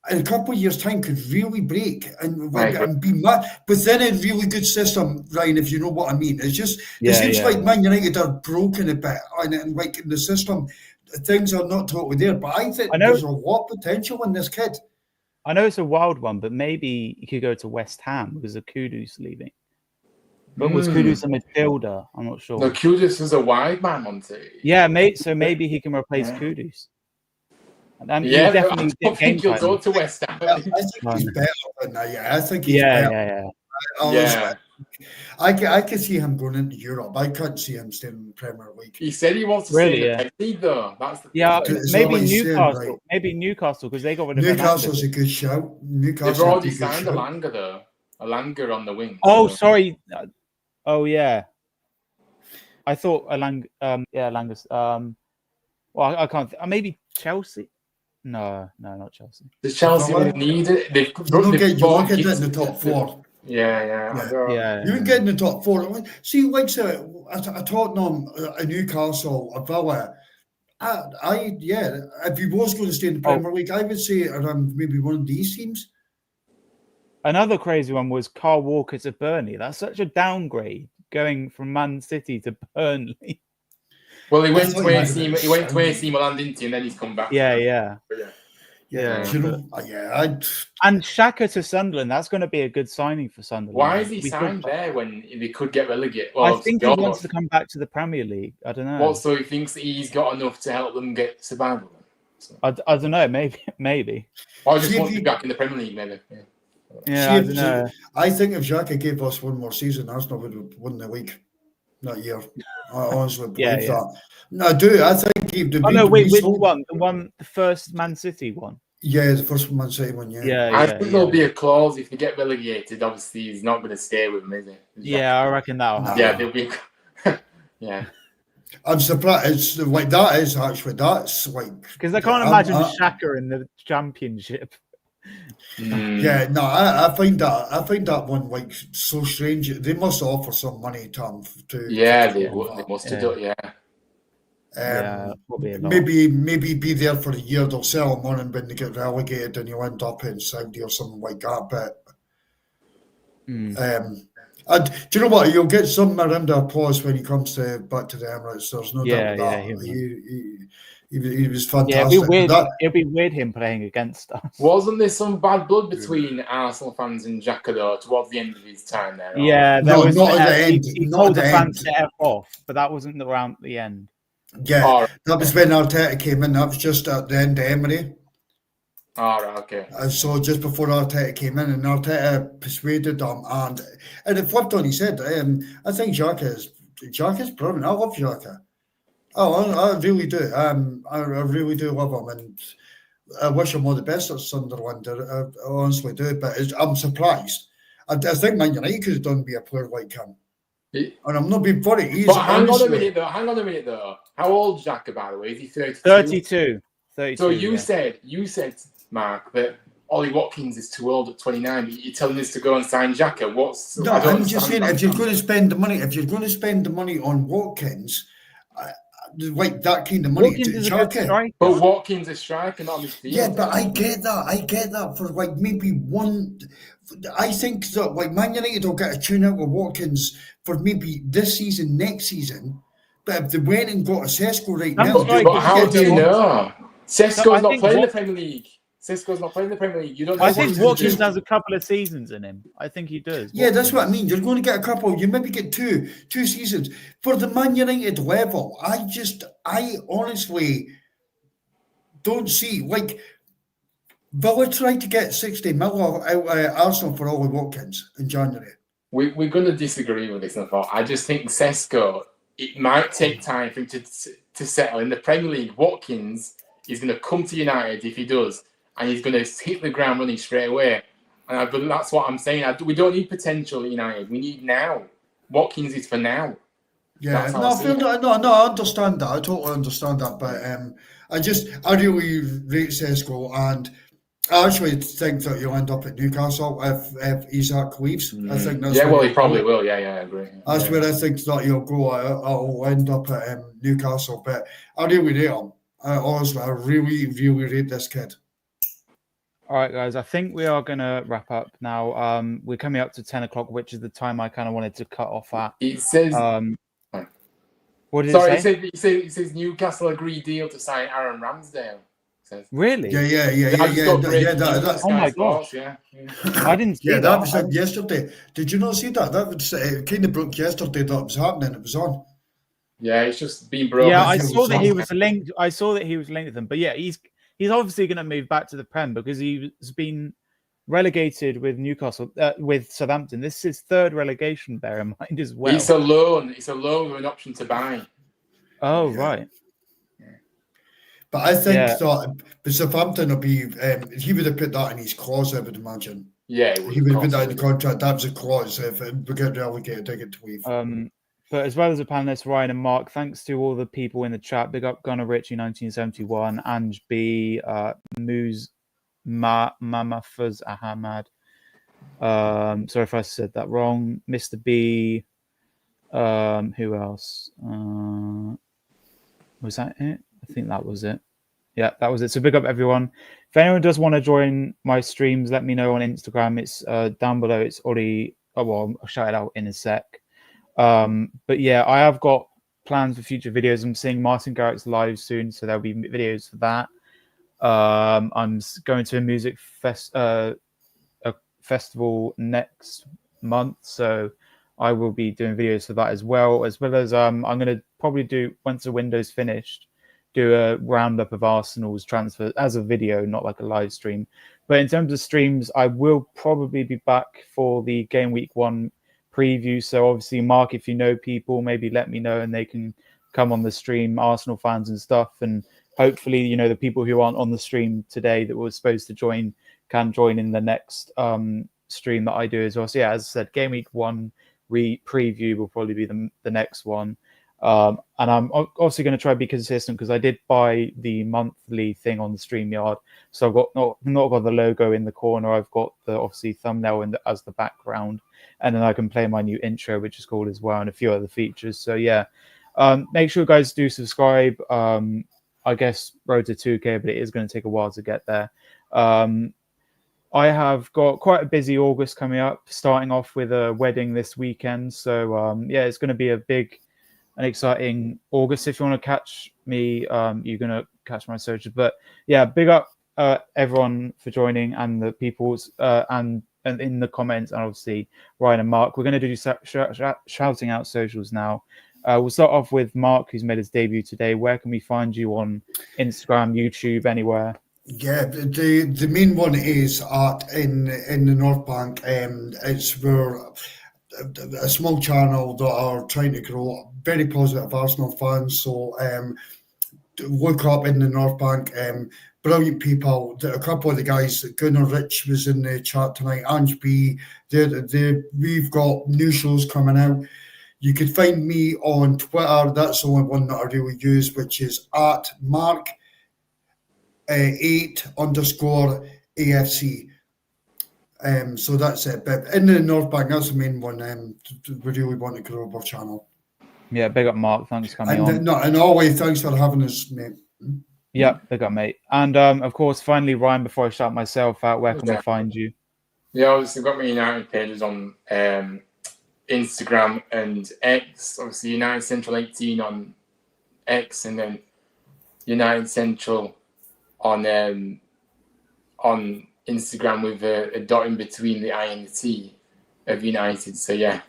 in a couple of years' time could really break and be within a really good system, Ryan, if you know what I mean. It's just, it seems like Man United are broken a bit, and like in the system, things are not totally there. But I think there's a lot of potential in this kid. I know it's a wild one, but maybe he could go to West Ham because of Kudus leaving. But was Kudus a midfielder? I'm not sure. No, Kudus is a wide man, Monty. Yeah, mate. So maybe he can replace Kudus. And definitely. I don't think he'll go to West Ham. I think he's better than that. Yeah, I think he's better. I can see him going into Europe. I can't see him staying in the Premier League. He said he wants to stay in the League, though. Maybe Newcastle. Saying, Maybe Newcastle, because they got rid of Newcastle's a good shout. They've already signed Alanga, though. Alanga on the wing. Oh, sorry. Oh, yeah. I thought Alanga. Alanga's. Well, I can't. Maybe Chelsea. No, not Chelsea. Does Chelsea need it? You'll get it in the top 4. Yeah. You can get in the top 4. See, like a Tottenham, a Newcastle, a Villa. If he was going to stay in the Premier League, I would say around maybe one of these teams. Another crazy one was Carl Walker to Burnley. That's such a downgrade, going from Man City to Burnley. Well, he went to AC Milan, didn't he? And then he's come back. Yeah. Yeah, you know, and Xhaka to Sunderland, that's going to be a good signing for Sunderland. Why is he signed there when they could get relegated? Well, I think he wants to come back to the Premier League. I don't know. What, so he thinks he's got enough to help them get survival? So. I don't know. Maybe. Or I just want to be back in the Premier League, maybe. Yeah, I don't know. I think if Xhaka gave us one more season, Arsenal would have won the league that year. I honestly believe that. No, I do. I think he'd be. Oh no, wait, which one? The first Man City one. Yeah, the first Man City one. Yeah. I think there'll be a clause if they get relegated. Obviously, he's not going to stay with them, is he? Yeah, I reckon that'll happen. Yeah, there'll be. Yeah. I'm surprised. It's like that's like because I can't imagine Xhaka in the Championship. Yeah, no, I find that one like so strange. They must offer some money to him they must have done. Yeah. Maybe be there for a year. They'll sell him on, and when they get relegated, and you'll end up in Saudi or something like that. But and do you know what? You'll get some Miranda applause when he comes back to the Emirates. There's no doubt about that. He was fantastic. Yeah, it'll be weird him playing against us. Wasn't there some bad blood between Arsenal fans and Xhaka though towards the end of his time there? Yeah, not at the end. He told the fans to F off, but that wasn't around the end. Yeah, that was when Arteta came in. That was just at the end of Emery. All right, okay. So just before Arteta came in, and Arteta persuaded them, and it flipped on his head. I think Xhaka's brilliant. I love Xhaka. Oh, I really do. I really do love him, and I wish him all the best at Sunderland. I honestly do, but I'm surprised. I think Man United could have done be a player like him. And I'm not being funny. But hang on a minute though. How old is Xhaka, by the way? Is he 32? 32. So you said, Mark, that Ollie Watkins is too old at 29. But you're telling us to go and sign Xhaka. I'm just saying, if you're going to spend the money on Watkins, like that kind of money, but Watkins is striker, not midfielder. Yeah, but I get that for like maybe one. I think that like Man United will get a tune out with Watkins for maybe this season, next season. But if they went and got a Sesko right now, but how do you know? Sesko's not playing the Premier League. Sesko's not playing the Premier League. I think Watkins has a couple of seasons in him. I think he does. Yeah, that's what I mean. You're going to get a couple. You maybe get two seasons for the Man United level. I honestly don't see like Villa tried to get 60 mil out Arsenal for Ollie Watkins in January. We're going to disagree with this. I just think Sesko. It might take time for him to settle in the Premier League. Watkins is going to come to United if he does. And he's going to hit the ground running straight away. And that's what I'm saying. We don't need potential at United. We need now. Watkins is for now. Yeah, I understand that. I totally understand that. But I really rate Sesko, and I actually think that he'll end up at Newcastle if Isak leaves. I think that's he probably will. Yeah, I agree. That's where I think that he'll go. I'll end up at Newcastle. But I really rate him. Honestly, I really, really rate this kid. All right, guys, I think we are going to wrap up now. We're coming up to 10 o'clock, which is the time I kind of wanted to cut off at. It says... what did it say? It says Newcastle agreed deal to sign Aaron Ramsdale. Really? Yeah. Oh my gosh! Yeah. I didn't see that. That was yesterday. Did you not see that? That was kind of broke yesterday. That was happening. It was on. Yeah, it's just been broken. Yeah, I saw that he was linked. I saw that he was linked with them. But yeah, he's obviously going to move back to the Prem because he's been relegated with Newcastle, with Southampton. This is his third relegation, bear in mind as well. It's a loan. It's a loan with an option to buy. Oh, right. But I think that Southampton will be. He would have put that in his clause, I would imagine. Yeah, he would have put that in the contract. That was a clause. If we get relegated, they get to leave. But as well as the panelists, Ryan and Mark, thanks to all the people in the chat. Big up Gunnar Ritchie, 1971, Ange B, Moose Mamafaz Ahmad. Sorry if I said that wrong. Mr. B. Who else? Was that it? I think that was it. Yeah, that was it. So big up everyone. If anyone does want to join my streams, let me know on Instagram. It's down below. It's already. Oh well, I'll shout it out in a sec. But yeah, I have got plans for future videos. I'm seeing Martin Garrick's live soon, so there'll be videos for that. I'm going to a music festival next month, so I will be doing videos for that as well as I'm going to probably do, once the window's finished, do a roundup of Arsenal's transfer as a video, not like a live stream. But in terms of streams, I will probably be back for the game week 1 preview. So obviously, Mark, if you know people, maybe let me know and they can come on the stream, Arsenal fans and stuff. And hopefully, you know, the people who aren't on the stream today that were supposed to join can join in the next stream that I do as well. So yeah, as I said, game week 1 preview will probably be the next one. And I'm obviously going to try to be consistent because I did buy the monthly thing on the StreamYard. So I've got not got the logo in the corner. I've got the obviously thumbnail as the background, and then I can play my new intro, which is cool as well, and a few other features. So yeah, make sure you guys do subscribe. I guess road to 2K, but it is going to take a while to get there. I have got quite a busy August coming up, starting off with a wedding this weekend. So yeah, it's going to be an exciting August. If you want to catch me, you're going to catch my socials. But yeah, big up everyone for joining, and the people's and in the comments, and obviously Ryan and Mark. We're going to do shouting out socials now. We'll start off with Mark, who's made his debut today. Where can we find you on Instagram, YouTube, anywhere? Yeah, the main one is in the North Bank. It's where a small channel that are trying to grow. Very positive Arsenal fans. So look up in the North Bank. Brilliant people. A couple of the guys, Gunnar Rich was in the chat tonight. Ange B. We've got new shows coming out. You could find me on Twitter. That's the only one that I really use, which is at Mark 8_AFC. So that's it. But in the North Bank, that's the main one. We really want to grow our channel. Yeah, big up, Mark. Thanks for coming on. And always thanks for having us, mate. Yeah, big up, mate. And of course, finally, Ryan, before I shout myself out, where can we find you? Yeah, obviously, I've got my United pages on Instagram and X. Obviously, United Central 18 on X, and then United Central on Instagram with a dot in between the I and the T of United. So yeah,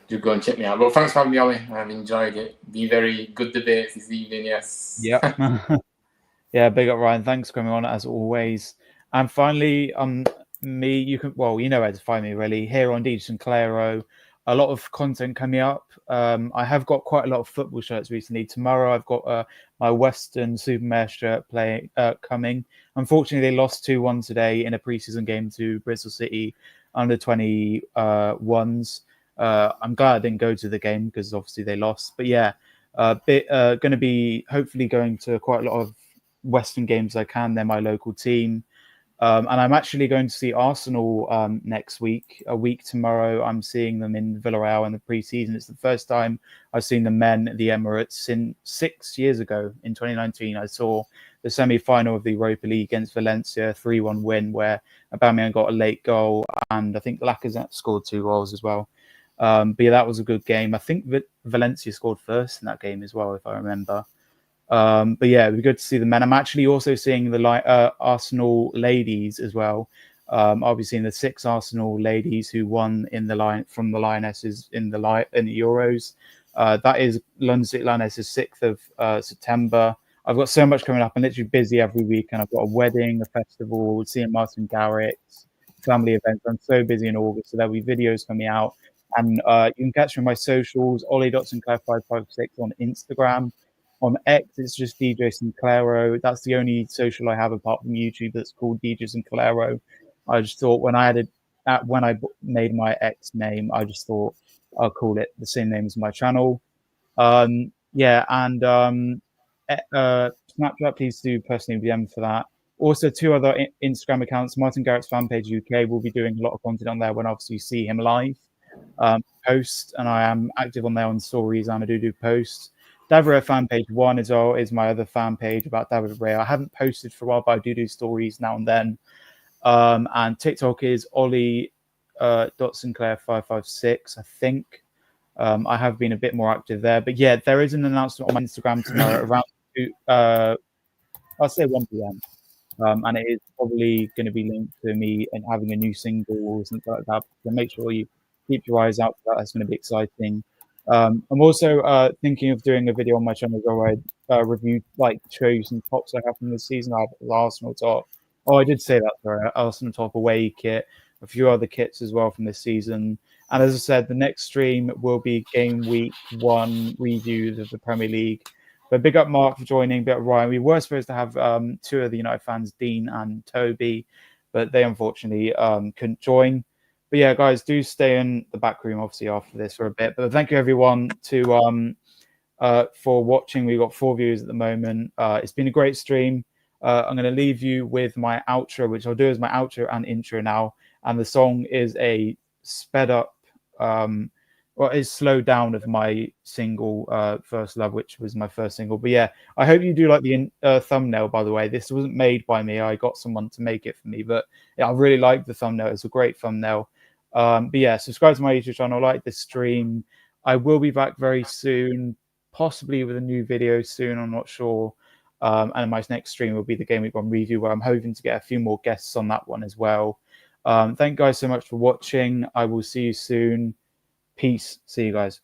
do go and check me out. But thanks for having me, Ollie. I've enjoyed it. Been very good debates this evening. Yes. Yeah. Yeah, big up, Ryan. Thanks for coming on as always. And finally, me, you can, well, you know where to find me really, here on DJ Sinclairo. A lot of content coming up. I have got quite a lot of football shirts recently. Tomorrow I've got my Western Supermare shirt coming. Unfortunately, they lost 2-1 today in a preseason game to Bristol City under 21s. I'm glad I didn't go to the game because obviously they lost. But yeah, going to be hopefully going to quite a lot of Western games I can. They're my local team. And I'm actually going to see Arsenal next week. A week tomorrow, I'm seeing them in Villarreal in the pre-season. It's the first time I've seen the men at the Emirates since 6 years ago. In 2019, I saw the semi-final of the Europa League against Valencia, 3-1 win, where Aubameyang got a late goal, and I think Lacazette scored 2 goals as well. But yeah, that was a good game. I think Valencia scored first in that game as well, if I remember. But yeah, it'd be good to see the men. I'm actually also seeing the Arsenal ladies as well. I'll be seeing the 6 Arsenal ladies who won in the line from the Lionesses in the Euros. That is London City Lionesses 6th of September. I've got so much coming up. I'm literally busy every week, and I've got a wedding, a festival, seeing Martin Garrix, family events. I'm so busy in August, so there'll be videos coming out. And you can catch me on my socials, Ollie.Sinclair556 on Instagram. On X, it's just DJ Sinclairo. That's the only social I have apart from YouTube that's called DJ Sinclairo. I just thought when I made my X name, I just thought I'll call it the same name as my channel. Yeah, and Snapchat, please do personally DM for that. Also, 2 other Instagram accounts. Martin Garrett's fan page UK will be doing a lot of content on there when obviously you see him live. Post, and I am active on there on stories, and I do posts. David Ray fan page 1 as well is my other fan page about David Ray. I haven't posted for a while, but I do stories now and then. And TikTok is Ollie.Sinclair556, I think. I have been a bit more active there. But yeah, there is an announcement on my Instagram tomorrow around, I'll say 1 p.m. and it is probably going to be linked to me and having a new single or something like that. So make sure you keep your eyes out for that. That's going to be exciting. I'm also thinking of doing a video on my channel where I review, like, show you some tops I have from this season. I have the Arsenal top. Oh, I did say that, sorry. Arsenal top away kit, a few other kits as well from this season. And as I said, the next stream will be game week 1 reviews of the Premier League. But big up Mark for joining, big up Ryan. We were supposed to have 2 of the United fans, Dean and Toby, but they unfortunately couldn't join. But yeah, guys, do stay in the back room, obviously, after this for a bit. But thank you, everyone, for watching. We've got 4 views at the moment. It's been a great stream. I'm going to leave you with my outro, which I'll do as my outro and intro now. And the song is a sped up, is slowed down of my single, First Love, which was my first single. But yeah, I hope you do like the thumbnail, by the way. This wasn't made by me. I got someone to make it for me. But yeah, I really like the thumbnail. It's a great thumbnail. But yeah, subscribe to my YouTube channel, like this stream. I will be back very soon, possibly with a new video soon. I'm not sure. And my next stream will be the Game Week 1 review, where I'm hoping to get a few more guests on that one as well. Thank you guys so much for watching. I will see you soon. Peace. See you guys.